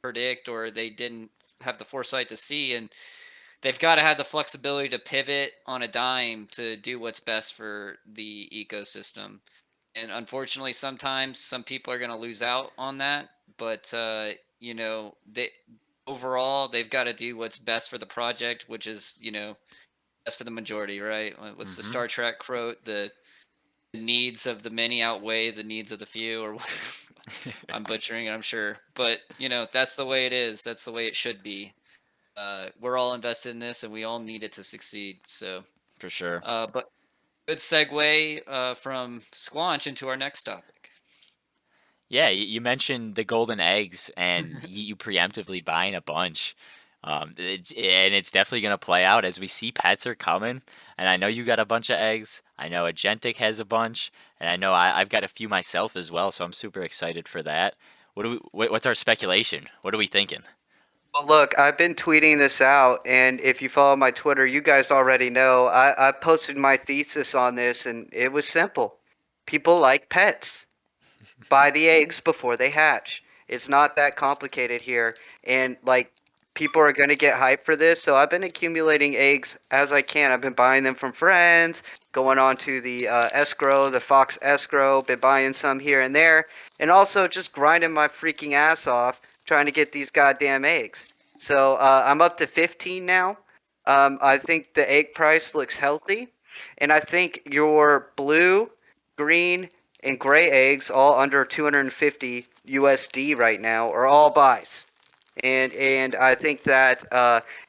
predict, or they didn't have the foresight to see, and they've got to have the flexibility to pivot on a dime to do what's best for the ecosystem. And unfortunately, sometimes some people are going to lose out on that, but they overall they've got to do what's best for the project, which is best for the majority, right? What's the hmm Star Trek quote? The needs of the many outweigh the needs of the few, or I'm butchering it, I'm sure, but that's the way it is. That's the way it should be. We're all invested in this, and we all need it to succeed. So, For sure. but good segue from Squanch into our next topic. Yeah, you mentioned the golden eggs and you preemptively buying a bunch. And it's definitely going to play out as we see pets are coming. And I know you got a bunch of eggs. I know Agentic has a bunch, and I know I've got a few myself as well. So I'm super excited for that. What's our speculation? What are we thinking? Well, look, I've been tweeting this out, and if you follow my Twitter, you guys already know I posted my thesis on this, and it was simple. People like pets. Buy the eggs before they hatch. It's not that complicated here. And like people are going to get hyped for this. So I've been accumulating eggs as I can. I've been buying them from friends, going on to the escrow, the Fox escrow, been buying some here and there, and also just grinding my freaking ass off trying to get these goddamn eggs. So I'm up to 15 now. I think the egg price looks healthy. And I think your blue, green, and gray eggs, all under 250 USD right now, are all buys. And I think that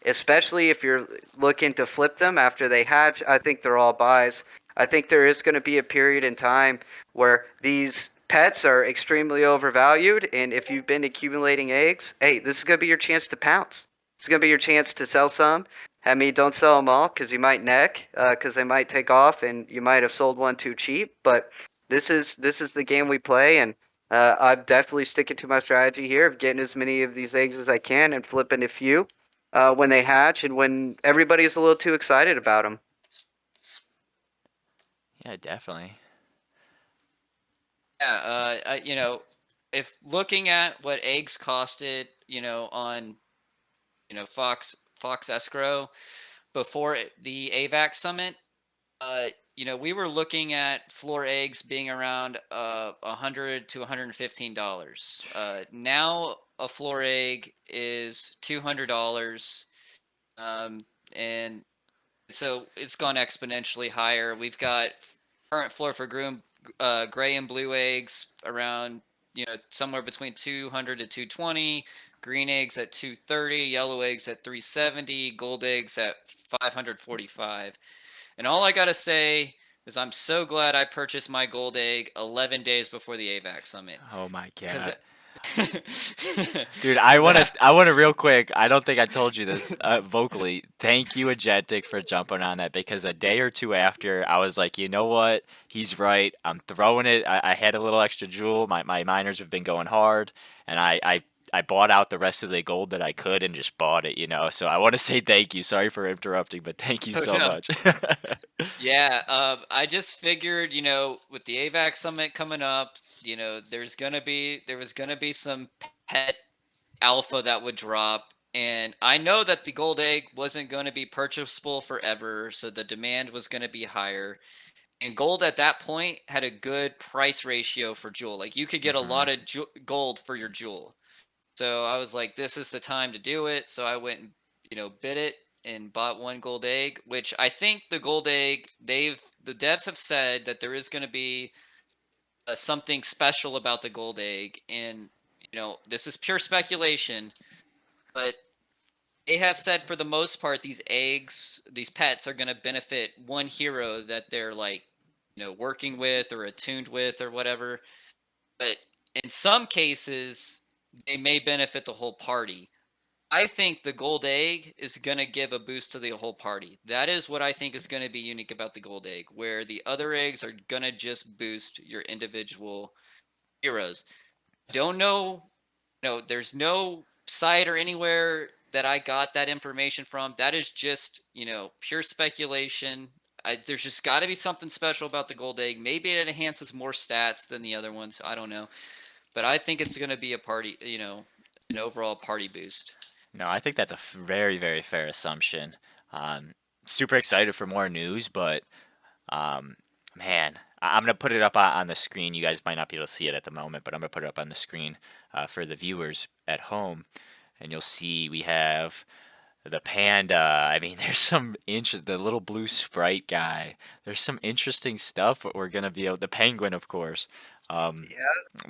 especially if you're looking to flip them after they hatch, I think they're all buys. I think there is going to be a period in time where these pets are extremely overvalued, and if you've been accumulating eggs, hey, this is going to be your chance to pounce. This is going to be your chance to sell some. I mean, don't sell them all because you might neck, because they might take off, and you might have sold one too cheap. But this is the game we play, and I'm definitely sticking to my strategy here of getting as many of these eggs as I can and flipping a few when they hatch and when everybody's a little too excited about them. Yeah, definitely. Yeah, if looking at what eggs costed, on Fox Escrow before the AVAC summit, uh, we were looking at floor eggs being around $100 to $115. Now a floor egg is $200, and so it's gone exponentially higher. We've got current floor for gray and blue eggs around somewhere between 200 to 220, green eggs at 230, yellow eggs at 370, gold eggs at 545. And all I gotta say is I'm so glad I purchased my gold egg 11 days before the AVAC summit. Oh my Because god. Dude, I want to that I want to real quick. I don't think I told you this vocally. Thank you Agentic for jumping on that because a day or two after I was like, "You know what? He's right. I'm throwing it. I had a little extra jewel. My miners have been going hard and I bought out the rest of the gold that I could and just bought it, you know. So I want to say thank you. Sorry for interrupting, but thank you oh so no. much. Yeah, I just figured, with the AVAC summit coming up, there was gonna be some pet alpha that would drop, and I know that the gold egg wasn't going to be purchasable forever, so the demand was going to be higher. And gold at that point had a good price ratio for jewel. Like you could get a hmm lot of gold for your jewel. So I was like, this is the time to do it. So I went and bid it and bought one gold egg, which I think the gold egg the devs have said that there is going to be something special about the gold egg, and this is pure speculation, but they have said for the most part these pets are going to benefit one hero that they're like working with or attuned with or whatever, but in some cases they may benefit the whole party. I think the gold egg is going to give a boost to the whole party. That is what I think is going to be unique about the gold egg, where the other eggs are going to just boost your individual heroes. Don't know, there's no site or anywhere that I got that information from. That is just, pure speculation. There's just got to be something special about the gold egg. Maybe it enhances more stats than the other ones. I don't know, but I think it's going to be a party, an overall party boost. No, I think that's a very, very fair assumption. Um, Super excited for more news, but Um, man, I'm gonna put it up on the screen. You guys might not be able to see it at the moment, but I'm gonna put it up on the screen for the viewers at home, and you'll see we have the panda. I mean, there's some interest. The little blue sprite guy. There's some interesting stuff. We're gonna be able. The penguin, of course. Um, Yeah,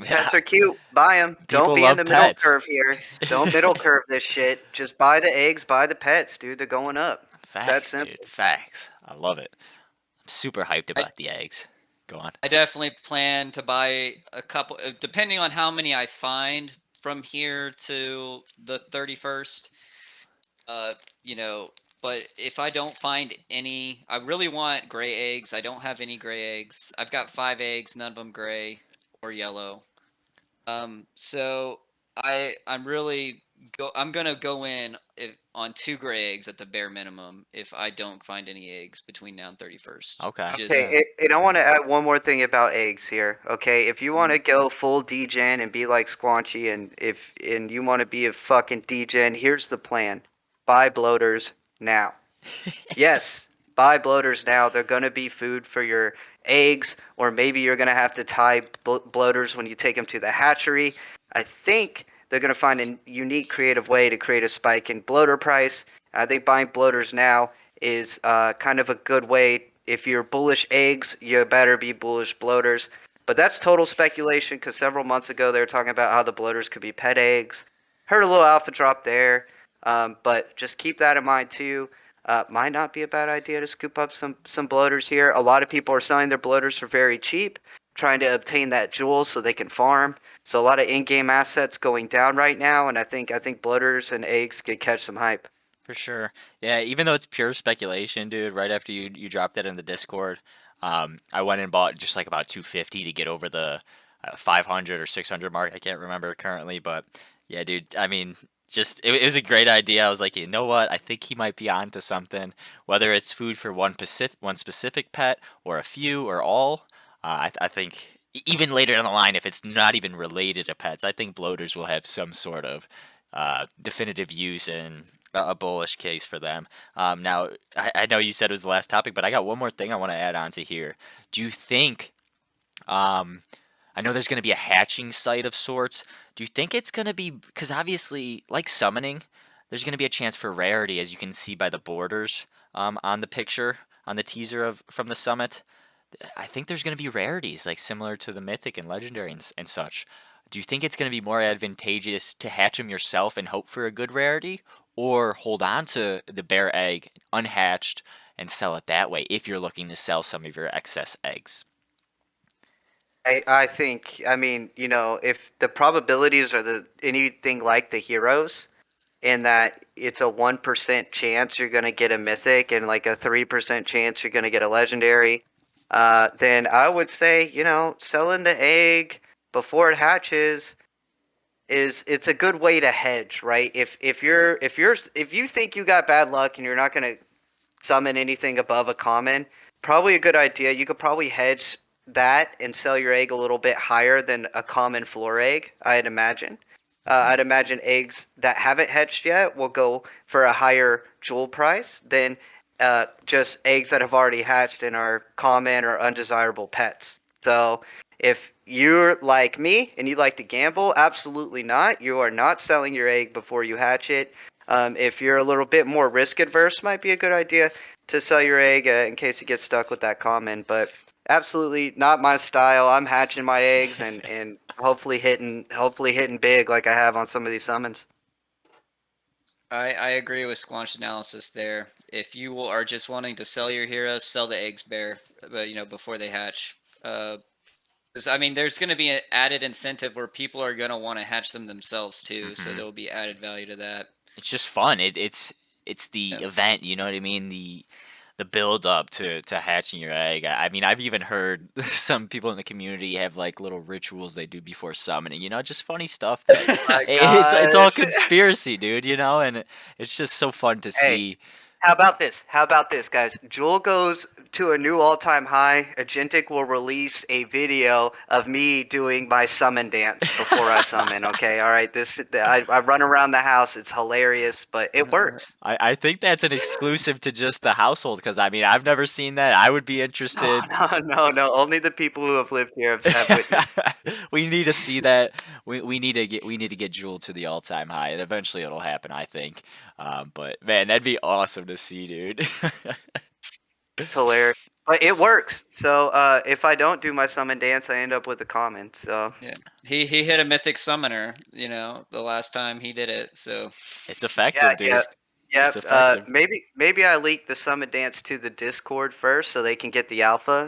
yeah, pets are cute. Buy them. Don't people be in the love middle pets. curve here. Don't middle curve this shit. Just buy the eggs, buy the pets, dude. They're going up. It's that Facts, dude. simple. Facts. I love it. I'm super hyped I, about the eggs. Go on. I definitely plan to buy a couple, depending on how many I find from here to the 31st. You know, but if I don't find any, I really want gray eggs. I don't have any gray eggs. I've got 5 eggs, none of them gray or yellow. So I'm really I'm gonna go in on 2 gray eggs at the bare minimum if I don't find any eggs between now and 31st. Okay. Just Yeah. And I want to add one more thing about eggs here. Okay, if you want to go full degen and be like Squanchy, and you want to be a fucking degen, here's the plan: buy bloaters now. Yes, buy bloaters now. They're going to be food for your eggs, or maybe you're going to have to tie bloaters when you take them to the hatchery. I think they're going to find a unique, creative way to create a spike in bloater price. I think buying bloaters now is kind of a good way. If you're bullish eggs, you better be bullish bloaters. But that's total speculation because several months ago they were talking about how the bloaters could be pet eggs. Heard a little alpha drop there, but just keep that in mind too. Might not be a bad idea to scoop up some bloaters here. A lot of people are selling their bloaters for very cheap, trying to obtain that jewel so they can farm. So a lot of in-game assets going down right now, and I think bloaters and eggs could catch some hype. For sure. Yeah, even though it's pure speculation, dude, right after you dropped that in the Discord, I went and bought just like about 250 to get over the 500 or 600 mark. I can't remember currently, but yeah, dude, I mean, just it was a great idea. I was like, you know what? I think he might be onto something. Whether it's food for one specific pet or a few or all, I think even later down the line, if it's not even related to pets, I think bloaters will have some sort of definitive use in a bullish case for them. Now, I know you said it was the last topic, but I got one more thing I want to add on to here. Do you think, um, I know there's going to be a hatching site of sorts. Do you think it's going to be, because obviously, like summoning, there's going to be a chance for rarity, as you can see by the borders on the picture, on the teaser of from the summit. I think there's going to be rarities, like similar to the mythic and legendary and such. Do you think it's going to be more advantageous to hatch them yourself and hope for a good rarity, or hold on to the bare egg unhatched and sell it that way if you're looking to sell some of your excess eggs? I think, I mean, if the probabilities are anything like the heroes, in that it's a 1% chance you're going to get a mythic and like a 3% chance you're going to get a legendary, then I would say, selling the egg before it hatches it's a good way to hedge, right? If you think you got bad luck and you're not going to summon anything above a common, probably a good idea. You could probably hedge that and sell your egg a little bit higher than a common floor egg, I'd imagine. Hmm. I'd imagine eggs that haven't hatched yet will go for a higher jewel price than just eggs that have already hatched and are common or undesirable pets. So if you're like me and you like to gamble, absolutely not. You are not selling your egg before you hatch it. If you're a little bit more risk adverse, might be a good idea to sell your egg in case you get stuck with that common. But absolutely not my style. I'm hatching my eggs and hopefully hitting big like I have on some of these summons. I agree with Squanch's analysis there. If you are just wanting to sell your heroes, sell the eggs bare, but before they hatch. 'Cause, I mean, there's going to be an added incentive where people are going to want to hatch them themselves too, so Hmm. there will be added value to that. It's just fun. It's the Yeah. event, you know what I mean? The build up to hatching your egg. I mean, I've even heard some people in the community have like little rituals they do before summoning. Just funny stuff that My it's all gosh. conspiracy, dude. And it's just so fun to Hey, see. how about this? How about this, guys? Jewel goes to a new all-time high. Agentic will release a video of me doing my summon dance before I summon. Okay, all right. I run around the house. It's hilarious, but it works. I think that's an exclusive to just the household because I mean I've never seen that. I would be No, interested. no, no, no. Only the people who have lived here have witnessed. We need to see that. We need to get Jewel to the all-time high, and eventually it'll happen, I think. But man, that'd be awesome to see, dude. It's hilarious, but it works. So if I don't do my summon dance, I end up with a comment. So Yeah. He hit a mythic summoner, the last time he did it. So It's yeah, effective, dude. yeah. It's Yep. effective. Maybe I leak the summon dance to the Discord first so they can get the alpha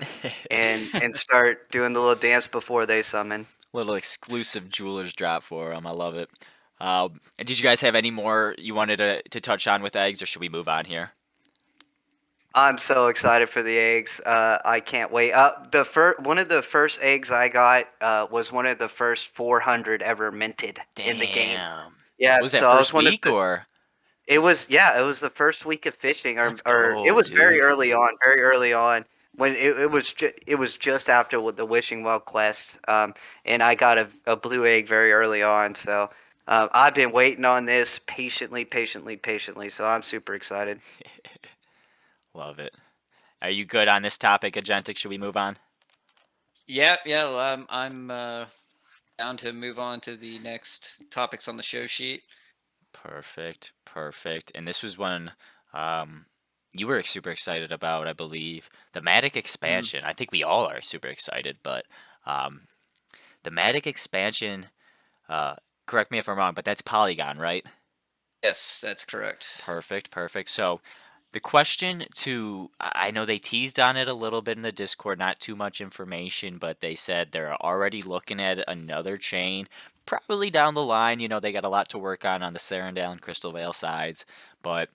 and start doing the little dance before they summon. Little exclusive jewelers drop for him. I love it. Did you guys have any more you wanted to touch on with eggs, or should we move on here? I'm so excited for the eggs. I can't wait. One of the first eggs I got was one of the first 400 ever minted in the game. Damn. Yeah, Was that so I was first one of week the. or? It was, yeah, it was the first week of fishing, Let's or it go, was dude. very early on when it was just after with the wishing well quest, and I got a blue egg very early on. So I've been waiting on this patiently. So I'm super excited. Love it. Are you good on this topic, Agentic? Should we move on? Yeah, yeah. Well, I'm down to move on to the next topics on the show sheet. Perfect, perfect. And this was one um, you were super excited about, I believe. The Matic Mhm. expansion. I think we all are super excited, but um, the Matic expansion, uh, correct me if I'm wrong, but that's Polygon, right? Yes, that's correct. Perfect, perfect. So the question to, I know they teased on it a little bit in the Discord, not too much information, but they said they're already looking at another chain, probably down the line. You know, they got a lot to work on the Serendale and Crystal Vale sides, but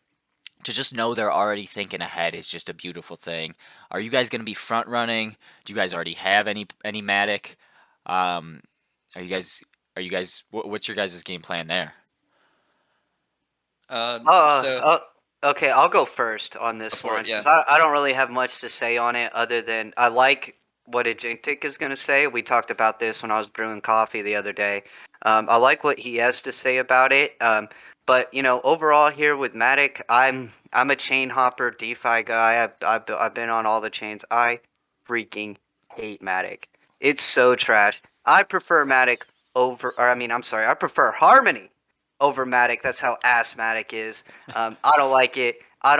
to just know they're already thinking ahead is just a beautiful thing. Are you guys going to be front running? Do you guys already have any Matic? Um, are you guys what's your guys' game plan there? So Okay, I'll go first on this before one it, yeah. because I don't really have much to say on it other than I like what Agentic is going to say. We talked about this when I was brewing coffee the other day. I like what he has to say about it. But you know, overall here with Matic, I'm a chain hopper DeFi guy. I've been on all the chains. I freaking hate Matic. It's so trash. I prefer Matic over, or I mean, I'm sorry, I prefer Harmony over Matic. That's how ass Matic is. I don't like it. I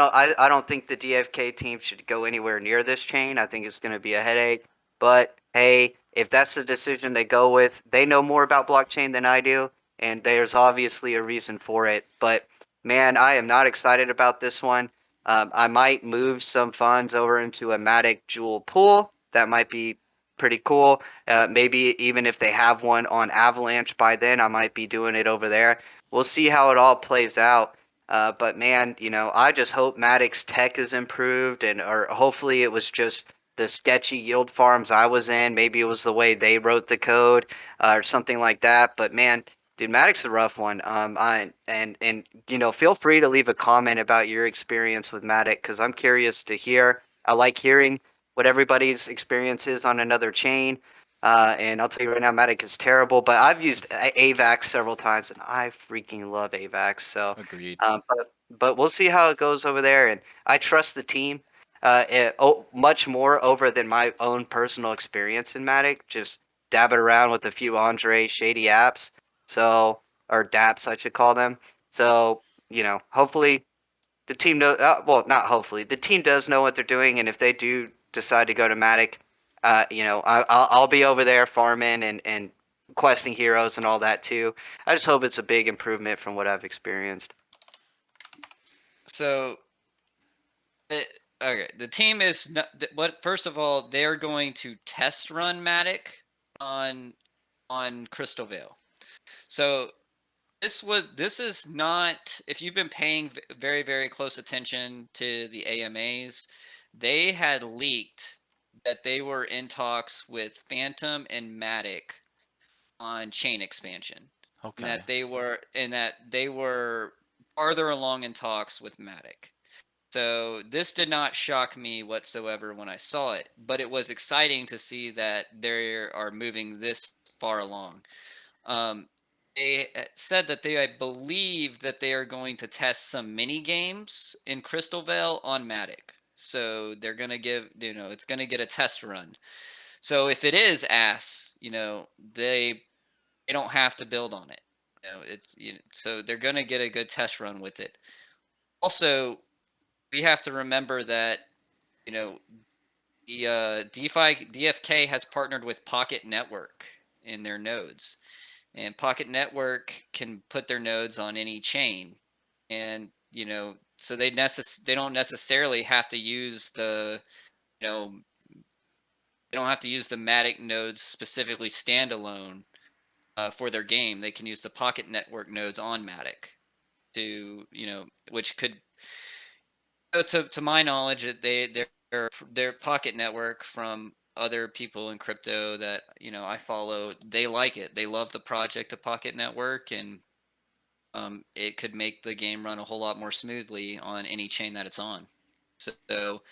don't think the DFK team should go anywhere near this chain. I think it's going to be a headache. But hey, if that's the decision they go with, they know more about blockchain than I do, and there's obviously a reason for it. But man, I am not excited about this one. I might move some funds over into a Matic Jewel pool. That might be pretty cool. Maybe even if they have one on Avalanche by then, I might be doing it over there. We'll see how it all plays out. But man, you know, I just hope Maddox Tech is improved, and or hopefully it was just the sketchy yield farms I was in. Maybe it was the way they wrote the code or something like that. But man, dude, Maddox is a rough one. And you know, feel free to leave a comment about your experience with Maddox because I'm curious to hear. I like hearing what everybody's experience is on another chain. And I'll tell you right now, Matic is terrible. But I've used AVAX several times, and I freaking love AVAX. So, Agreed. but we'll see how it goes over there. And I trust the team, much more over than my own personal experience in Matic. Just dabbing around with a few Andre shady apps, so or DApps I should call them. So you know, hopefully the team know. Well, not hopefully. The team does know what they're doing, and if they do decide to go to Matic, you know, I'll be over there farming and questing heroes and all that too. I just hope it's a big improvement from what I've experienced. So okay, the team is not, what. First of all, they're going to test run Matic on Crystal Vale. So this is not, if you've been paying very close attention to the AMAs, they had leaked that they were in talks with Phantom and Matic on chain expansion, and Okay. that they were farther along in talks with Matic. So this did not shock me whatsoever when I saw it, but it was exciting to see that they are moving this far along. They said that I believe that they are going to test some mini games in Crystal Vale on Matic. So they're gonna it's gonna get a test run. So if it is ass, they don't have to build on it. So they're gonna get a good test run with it. Also, we have to remember that you know the DeFi DFK has partnered with Pocket Network in their nodes, and Pocket Network can put their nodes on any chain, and so they don't necessarily have to use you know they don't have to use the Matic nodes specifically standalone. for their game, they can use the Pocket Network nodes on Matic to, which could, to my knowledge, their Pocket Network from other people in crypto that I follow, they like it. They love the project of Pocket Network, and it could make the game run a whole lot more smoothly on any chain that it's on. So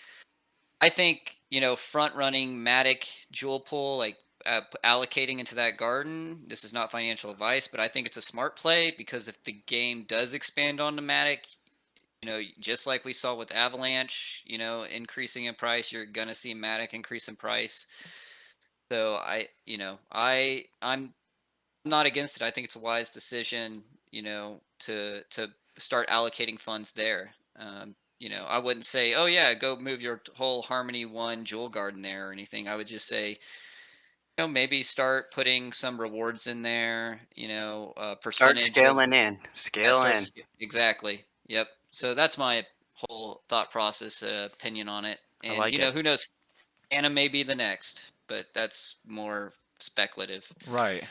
I think front running Matic Jewel Pool, like allocating into that garden. This is not financial advice, but I think it's a smart play, because if the game does expand on the Matic, just like we saw with Avalanche, increasing in price, you're gonna see Matic increase in price. So I'm not against it. I think it's a wise decision, to start allocating funds there. I wouldn't say, oh yeah, go move your whole Harmony One Jewel Garden there or anything. I would just say, maybe start putting some rewards in there. Start Percentage of scaling in. Scale in. exactly. Yep. So that's my whole thought process, opinion on it. I And like it. who knows? Anna may be the next, but that's more speculative. Right.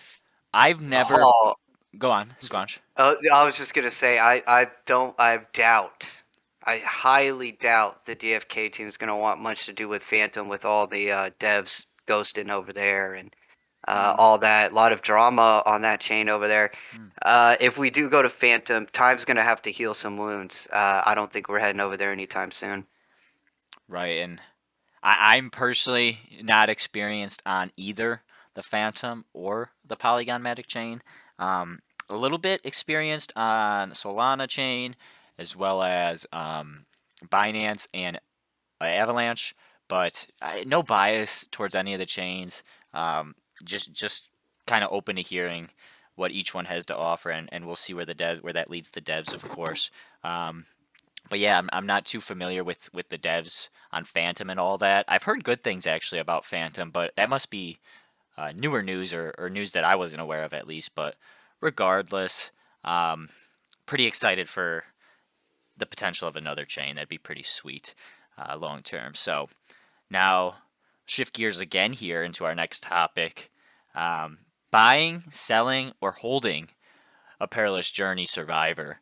I've never. Oh, Go on, Squanch. I was just gonna say I highly doubt the DFK team is gonna want much to do with Phantom, with all the devs ghosting over there and all that. A lot of drama on that chain over there. If we do go to Phantom, Time's gonna have to heal some wounds. I don't think we're heading over there anytime soon. Right, and I'm personally not experienced on either the Phantom or the Polygon Matic chain. A little bit experienced on Solana chain, as well as Binance and Avalanche, but no bias towards any of the chains. Just kind of open to hearing what each one has to offer, and we'll see where that leads the devs, of course. But yeah, I'm not too familiar with the devs on Phantom and all that. I've heard good things actually about Phantom, but that must be newer news, or news that I wasn't aware of at least. But regardless, pretty excited for the potential of another chain. That'd be pretty sweet long term. So now shift gears again here into our next topic. Buying, selling, or holding a Perilous Journey Survivor.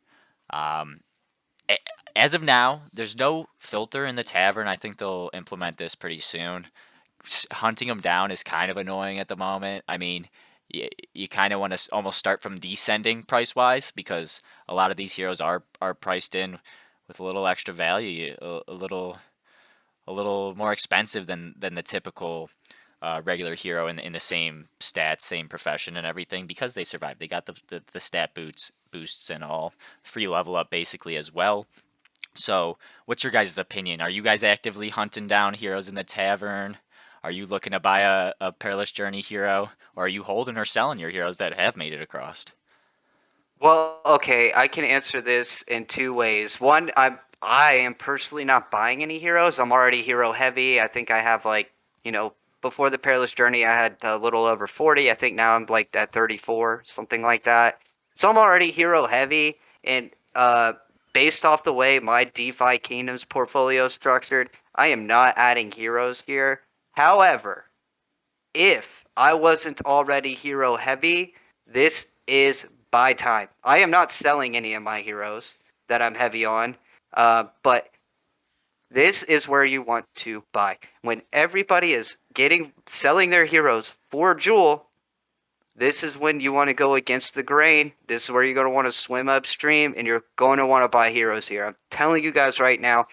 As of now, there's no filter in the tavern. I think they'll implement this pretty soon. Hunting them down is kind of annoying at the moment. I mean, you kind of want to almost start from descending price wise, because a lot of these heroes are priced in with a little extra value, a little more expensive than the typical regular hero in the same stats, same profession, and everything, because they survived. They got the stat boosts and all, free level up basically as well. So, what's your guys' opinion? Are you guys actively hunting down heroes in the tavern? Are you looking to buy a Perilous Journey hero? Or are you holding or selling your heroes that have made it across? Well, okay, I can answer this in two ways. One, I am personally not buying any heroes. I'm already hero heavy. I think I have before the Perilous Journey, I had a little over 40. I think now I'm like at 34, something like that. So I'm already hero heavy, and based off the way my DeFi Kingdoms portfolio is structured, I am not adding heroes here. However, if I wasn't already hero heavy, this is buy time. I am not selling any of my heroes that I'm heavy on, but this is where you want to buy. When everybody is selling their heroes for Jewel, this is when you want to go against the grain. This is where you're going to want to swim upstream, and you're going to want to buy heroes here. I'm telling you guys right now,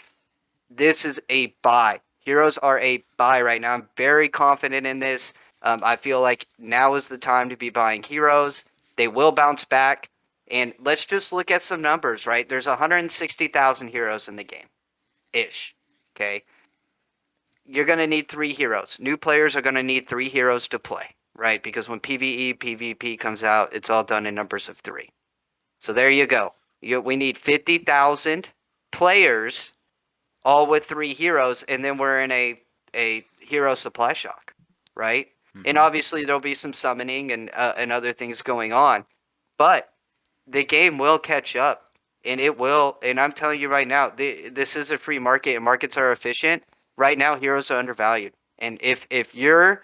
this is a buy. Heroes are a buy right now. I'm very confident in this. I feel like now is the time to be buying heroes. They will bounce back. And let's just look at some numbers, right? There's 160,000 heroes in the game. Ish. Okay? You're going to need 3 heroes. New players are going to need 3 heroes to play, right? Because when PvE, PvP comes out, it's all done in numbers of 3. So there you go. We need 50,000 players, all with 3 heroes, and then we're in a hero supply shock, right? And obviously there'll be some summoning and other things going on, but the game will catch up, and it will. And I'm telling you right now, this is a free market, and markets are efficient. Right now, heroes are undervalued, and if you're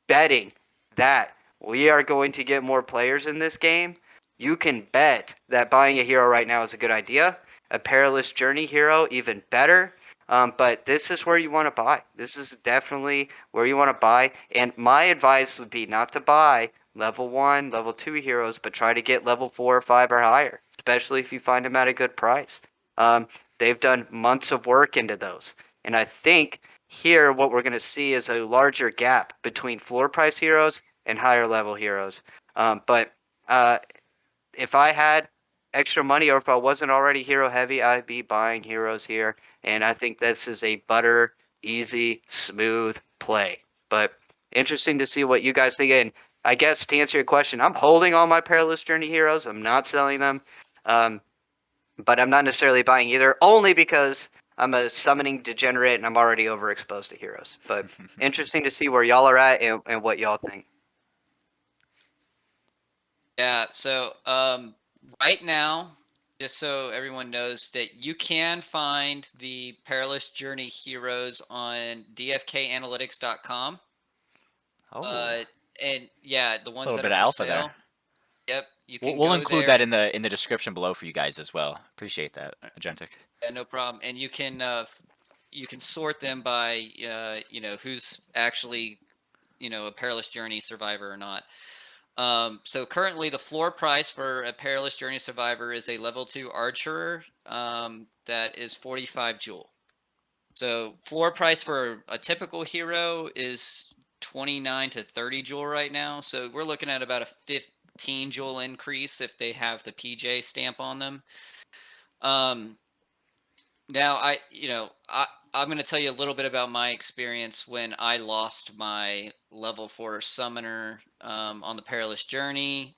betting that we are going to get more players in this game, you can bet that buying a hero right now is a good idea. A Perilous Journey hero, even better. But this is where you want to buy. This is definitely where you want to buy. And my advice would be not to buy level 1, level 2 heroes, but try to get level 4 or 5 or higher, especially if you find them at a good price. They've done months of work into those. And I think here what we're going to see is a larger gap between floor price heroes and higher level heroes. But if I had extra money or if I wasn't already hero heavy, I'd be buying heroes here. And I think this is a butter, easy, smooth play. But interesting to see what you guys think. And I guess to answer your question, I'm holding all my Perilous Journey heroes. I'm not selling them. But I'm not necessarily buying either, only because I'm a summoning degenerate and I'm already overexposed to heroes. But interesting to see where y'all are at and what y'all think. Yeah, so right now, just so everyone knows that you can find the Perilous Journey heroes on dfkanalytics.com. Oh, And yeah, the ones little that bit are of for alpha there. sale. Yep, you We'll, can we'll go include there. that in the description below for you guys as well. Appreciate that, Agentic. Yeah, no problem. And you can sort them by who's actually a Perilous Journey survivor or not. So currently the floor price for a Perilous Journey survivor is a level 2 archer that is 45 jewel. So floor price for a typical hero is 29 to 30 jewel right now. So we're looking at about a 15 jewel increase if they have the PJ stamp on them. Now I'm going to tell you a little bit about my experience when I lost my level 4 summoner on the Perilous Journey.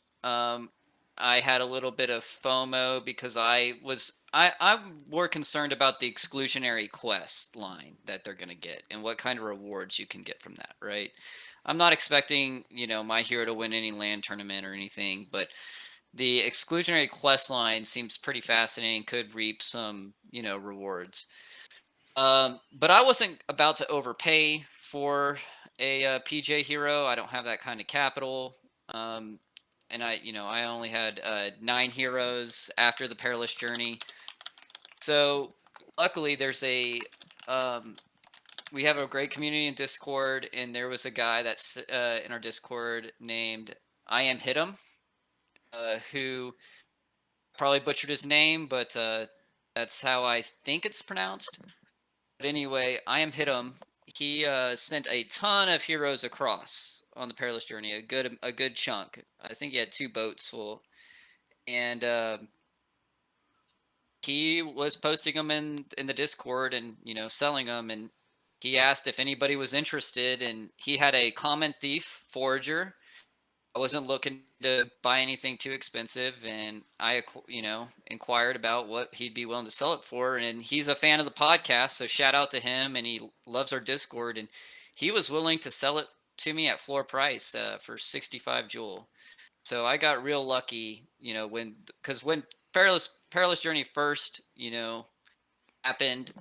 I had a little bit of FOMO because I'm more concerned about the exclusionary quest line that they're going to get and what kind of rewards you can get from that, right? I'm not expecting, my hero to win any land tournament or anything, but the exclusionary quest line seems pretty fascinating, could reap some, rewards. But I wasn't about to overpay for a PJ hero. I don't have that kind of capital. And I only had 9 heroes after the Perilous Journey. So luckily, we have a great community in Discord, and there was a guy that's in our Discord named I Am Hitum, who probably butchered his name, but that's how I think it's pronounced. But anyway, I Am Hitum. He sent a ton of heroes across on the Perilous Journey, a good chunk. I think he had 2 boats full, and he was posting them in the Discord and selling them. And he asked if anybody was interested, and he had a Common Thief Forager. I wasn't looking to buy anything too expensive, and I, inquired about what he'd be willing to sell it for. And he's a fan of the podcast, so shout out to him. And he loves our Discord, and he was willing to sell it to me at floor price for 65 jewel. So I got real lucky, because when Perilous Journey first, happened,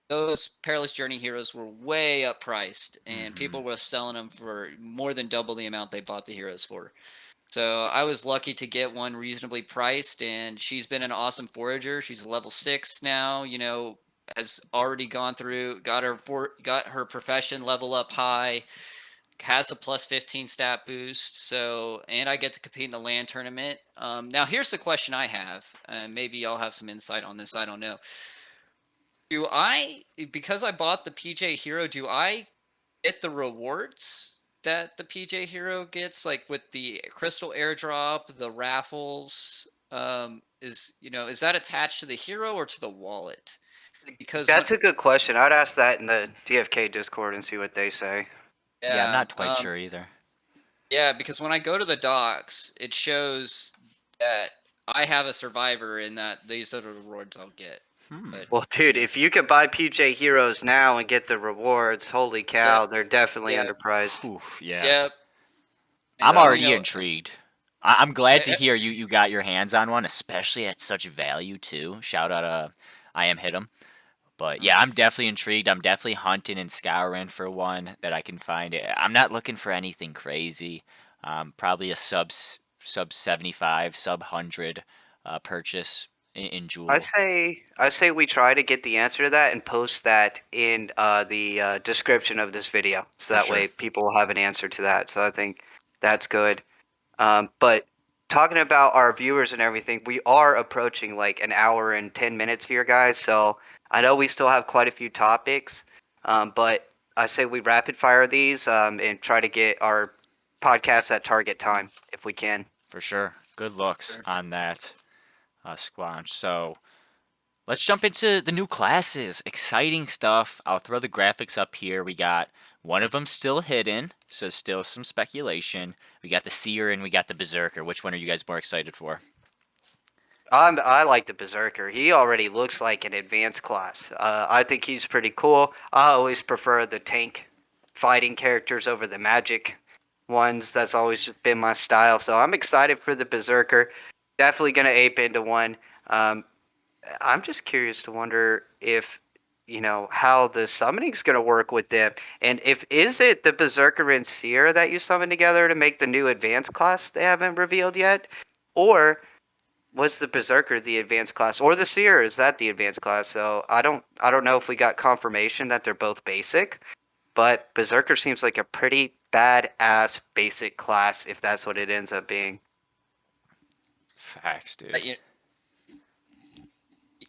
those Perilous Journey heroes were way up priced, and people were selling them for more than double the amount they bought the heroes for. So I was lucky to get one reasonably priced, and she's been an awesome forager. She's level 6 now. Has already gone through, got her profession level up high, has a plus 15 stat boost. So, and I get to compete in the land tournament. Now here's the question I have. Maybe y'all have some insight on this. I don't know. Because I bought the PJ hero, do I get the rewards that the PJ hero gets, like with the crystal airdrop, the raffles? Is that attached to the hero or to the wallet? Because That's a good question. I'd ask that in the DFK Discord and see what they say. Yeah, I'm not quite sure either. Yeah, because when I go to the docs, it shows that I have a survivor and that these are the rewards I'll get. Well, dude, if you could buy PJ heroes now and get the rewards, holy cow, they're definitely underpriced. Oof, yeah. Yep. I'm So, already intrigued. I'm glad to hear you got your hands on one, especially at such value too. Shout out, I Am Hitum. But yeah, I'm definitely intrigued. I'm definitely hunting and scouring for one that I can find. I'm not looking for anything crazy. Probably a sub 75, sub 100 purchase in I Jewel. say we try to get the answer to that and post that in the description of this video, so For that sure. way people will have an answer to that. So I think that's good. But talking about our viewers and everything, we are approaching like an hour and 10 minutes here, guys. So I know we still have quite a few topics, but I say we rapid fire these and try to get our podcast at target time if we can. For sure. Good looks Sure. on that, Squanch. So let's jump into the new classes. Exciting stuff. I'll throw the graphics up here. We got one of them still hidden, so still some speculation. We got the Seer and we got the Berserker. Which one are you guys more excited for? I like the Berserker. He already looks like an advanced class. I think he's pretty cool. I always prefer the tank fighting characters over the magic ones. That's always just been my style. So I'm excited for the Berserker. Definitely gonna ape into one. Um, I'm just curious to wonder if how the summoning's gonna work with them, and if is it the Berserker and Seer that you summon together to make the new advanced class they haven't revealed yet, or was the Berserker the advanced class, or the Seer is that the advanced class? So I don't know if we got confirmation that they're both basic, but Berserker seems like a pretty badass basic class if that's what it ends up being. Facts, dude. But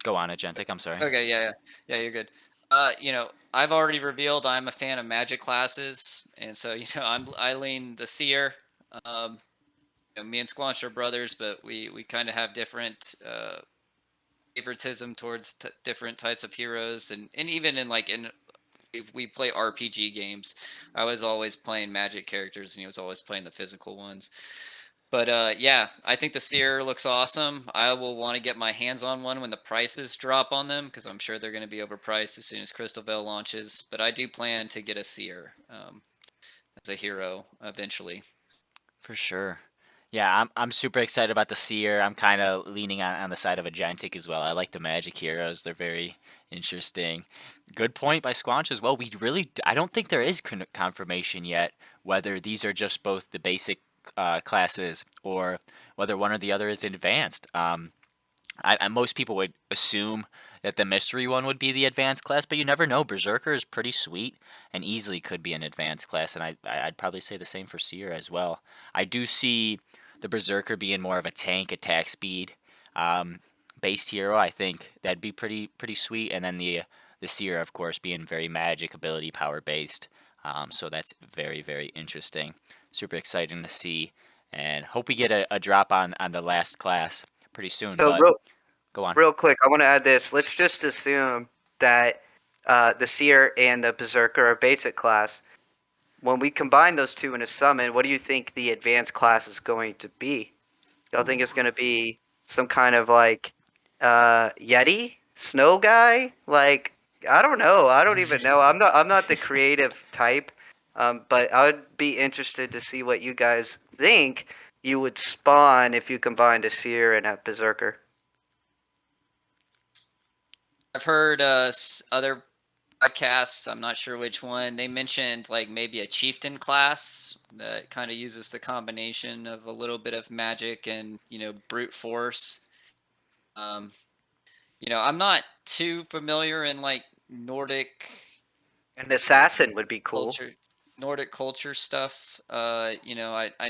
Go on, Agentic. I'm sorry. okay, yeah, you're good. I've already revealed I'm a fan of magic classes, and so I lean the Seer. Um, me and Squanch are brothers, but we kind of have different favoritism towards different types of heroes, and even in if we play RPG games, I was always playing magic characters, and he was always playing the physical ones. But yeah, I think the Seer looks awesome. I will want to get my hands on one when the prices drop on them, because I'm sure they're going to be overpriced as soon as Crystal Veil launches. But I do plan to get a Seer as a hero eventually. For sure. Yeah, I'm super excited about the Seer. I'm kind of leaning on the side of Agentic as well. I like the magic heroes. They're very interesting. Good point by Squanch as well. I don't think there is confirmation yet whether these are just both the basic classes or whether one or the other is advanced. Most people would assume that the mystery one would be the advanced class, but you never know. Berserker is pretty sweet and easily could be an advanced class, and I'd probably say the same for Seer as well. I do see the Berserker being more of a tank attack speed based hero. I think that'd be pretty sweet, and then the Seer, of course, being very magic ability power based. So that's very interesting. Super exciting to see, and hope we get a drop on the last class pretty soon. So But go on. real quick, I want to add this. Let's just assume that the Seer and the Berserker are basic class. When we combine those two in a summon, what do you think the advanced class is going to be? Y'all think Ooh. it's going to be some kind of like Yeti snow guy? Like I don't know. I don't even know. I'm not the creative type. But I would be interested to see what you guys think you would spawn if you combined a Seer and a Berserker. I've heard other podcasts. I'm not sure which one. They mentioned like maybe a chieftain class that kind of uses the combination of a little bit of magic and brute force. Um, I'm not too familiar in like An assassin would be cool. culture, Nordic culture stuff. I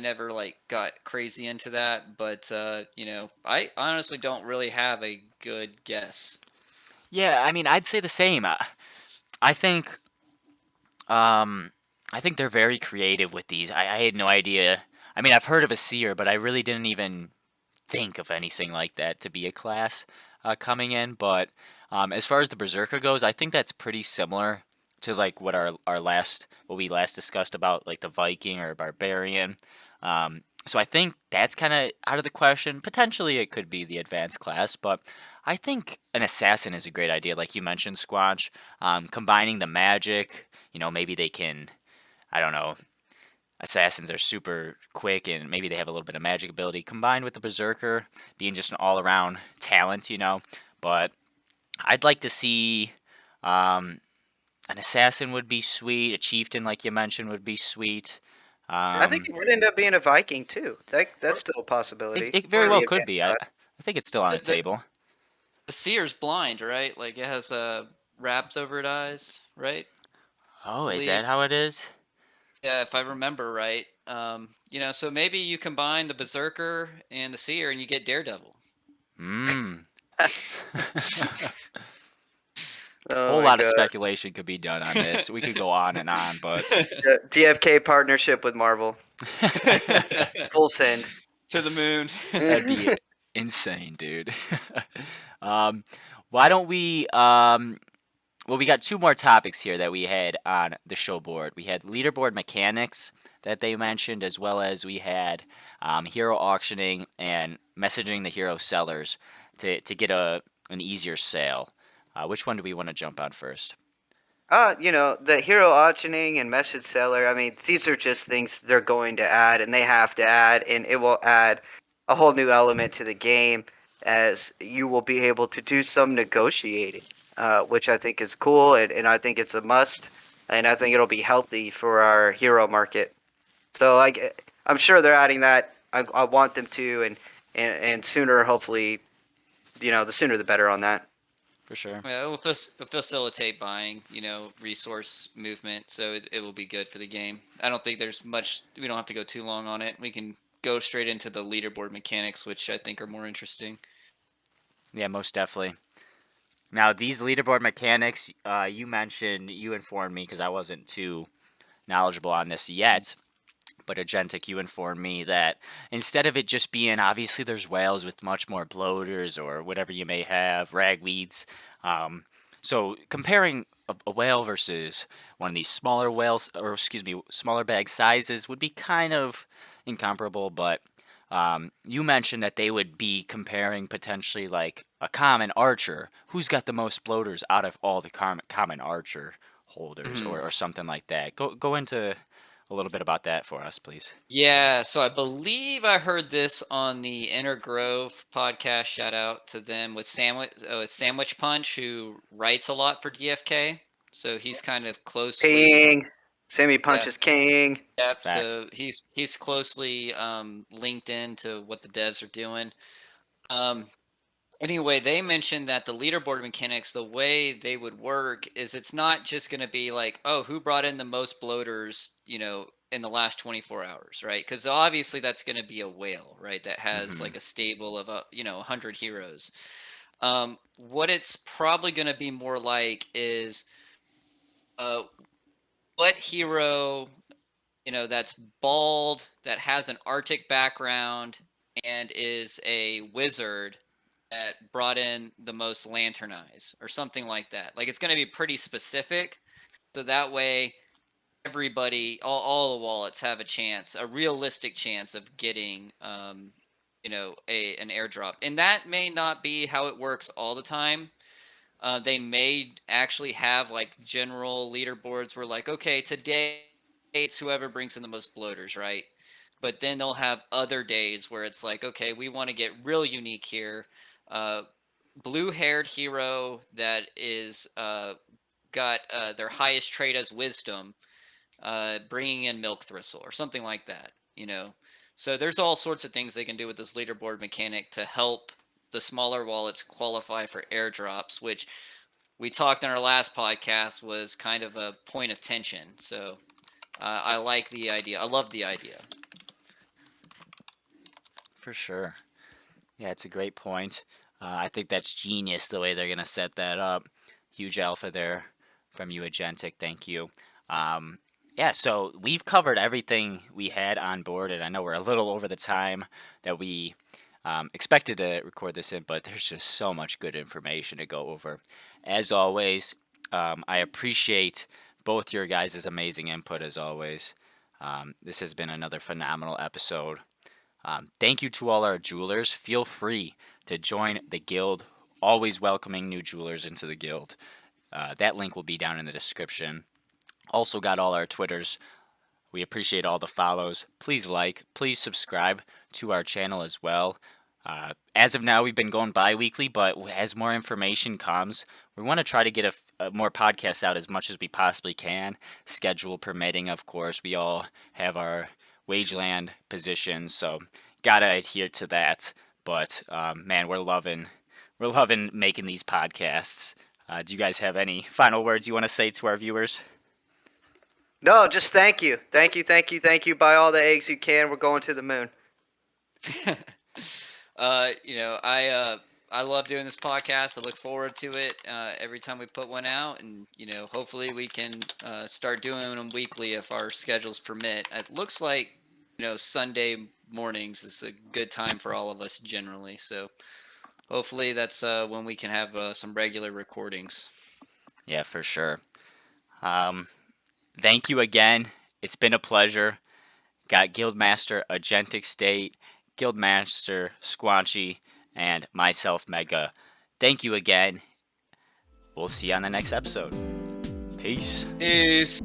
never like got crazy into that, but I honestly don't really have a good guess. Yeah, I mean, I'd say the same. I think I think they're very creative with these. I had no idea. I mean, I've heard of a seer, but I really didn't even think of anything like that to be a class coming in. But as far as the berserker goes, I think that's pretty similar to like what we last discussed about like the Viking or barbarian. So I think that's kind of out of the question. Potentially, it could be the advanced class, but I think an assassin is a great idea, like you mentioned, Squanch. Combining the magic, maybe they can. I don't know. Assassins are super quick, and maybe they have a little bit of magic ability combined with the berserker being just an all-around talent. But I'd like to see an assassin would be sweet. A chieftain, like you mentioned, would be sweet. I think it would end up being a Viking too. That's still a possibility. It very Or well the could advanced be. god. I think it's still on The, the the, table. the seer's blind, right? Like it has wraps over its eyes, right? Oh, is that Believe. how it is? Yeah, if I remember right. So maybe you combine the Berserker and the Seer and you get Daredevil. Hmm. Oh Whole my lot of god. speculation could be done on this. We could go on and on, but DFK partnership with Marvel. Full send. To the moon. that'd be insane, dude. um, why don't we? Well, we got two more topics here that we had on the show board. We had leaderboard mechanics that they mentioned, as well as we had hero auctioning and messaging the hero sellers to get an easier sale. Which one do we want to jump on first? The hero auctioning and message seller, I mean, these are just things they're going to add and they have to add, and it will add a whole new element to the game as you will be able to do some negotiating, which I think is cool, and I think it's a must, and I think it'll be healthy for our hero market. So I'm sure they're adding that. I want them to, and sooner, hopefully, the sooner the better on that. For sure. Yeah, it will facilitate buying, resource movement, so it will be good for the game. I don't think there's much. We don't have to go too long on it. We can go straight into the leaderboard mechanics, which I think are more interesting. Yeah, most definitely. Now, these leaderboard mechanics, you informed me because I wasn't too knowledgeable on this yet. But Agentic, you informed me that instead of it just being obviously there's whales with much more bloaters or whatever you may have, ragweeds. So comparing a whale versus one of these smaller whales, or excuse me, smaller bag sizes would be kind of incomparable. But you mentioned that they would be comparing potentially like a common archer. Who's got the most bloaters out of all the common archer holders, Mhm. or something like that? Go into a little bit about that for us, please. Yeah, so I believe I heard this on the Inner Grove podcast. Shout out to them with Sandwich Punch, who writes a lot for DFK. So he's kind of closely, King, Sammy yeah, punches King. yep. Fact. So he's closely linked into what the devs are doing. Um, Anyway, they mentioned that the leaderboard mechanics, the way they would work is it's not just going to be like, oh, who brought in the most bloaters, in the last 24 hours, right? Because obviously that's going to be a whale, right? That has Hmm. like a stable of 100 heroes. What it's probably going to be more like is uh, what hero, that's bald, that has an Arctic background, and is a wizard that brought in the most lantern eyes or something like that. Like it's going to be pretty specific. So that way, everybody, all the wallets have a realistic chance of getting, an airdrop. And that may not be how it works all the time. They may actually have like general leaderboards where like, okay, today it's whoever brings in the most bloaters, right? But then they'll have other days where it's like, okay, we want to get real unique here. Uh, Blue-haired hero that is got their highest trait as wisdom, bringing in Milk Thistle or something like that. So there's all sorts of things they can do with this leaderboard mechanic to help the smaller wallets qualify for airdrops, which we talked in our last podcast was kind of a point of tension. So I like the idea. I love the idea. For sure. Yeah, it's a great point. I think that's genius the way they're going to set that up. Huge alpha there from you, Agentic. Thank you. Um, yeah, so we've covered everything we had on board, and I know we're a little over the time that we expected to record this in, but there's just so much good information to go over. As always, I appreciate both your guys' amazing input, as always. This has been another phenomenal episode. Thank you to all our jewelers. Feel free to join the guild. Always welcoming new jewelers into the guild. That link will be down in the description. Also, got all our Twitters. We appreciate all the follows. Please like, please subscribe to our channel as well. As of now, we've been going bi weekly, but as more information comes, we want to try to get more podcasts out as much as we possibly can, schedule permitting, of course. We all have our wageland positions, so gotta adhere to that. But man, we're loving making these podcasts. Do you guys have any final words you want to say to our viewers? No, just thank you. Thank you, thank you, thank you. Buy all the eggs you can. We're going to the moon. I love doing this podcast. I look forward to it every time we put one out, and hopefully we can start doing them weekly if our schedules permit. It looks like Sunday mornings is a good time for all of us generally, so hopefully that's when we can have some regular recordings. Yeah, for sure. Thank you again. It's been a pleasure. Got Guildmaster Agentic State, Guildmaster Squanchy, and myself, Mega. Thank you again. We'll see you on the next episode. Peace. Peace.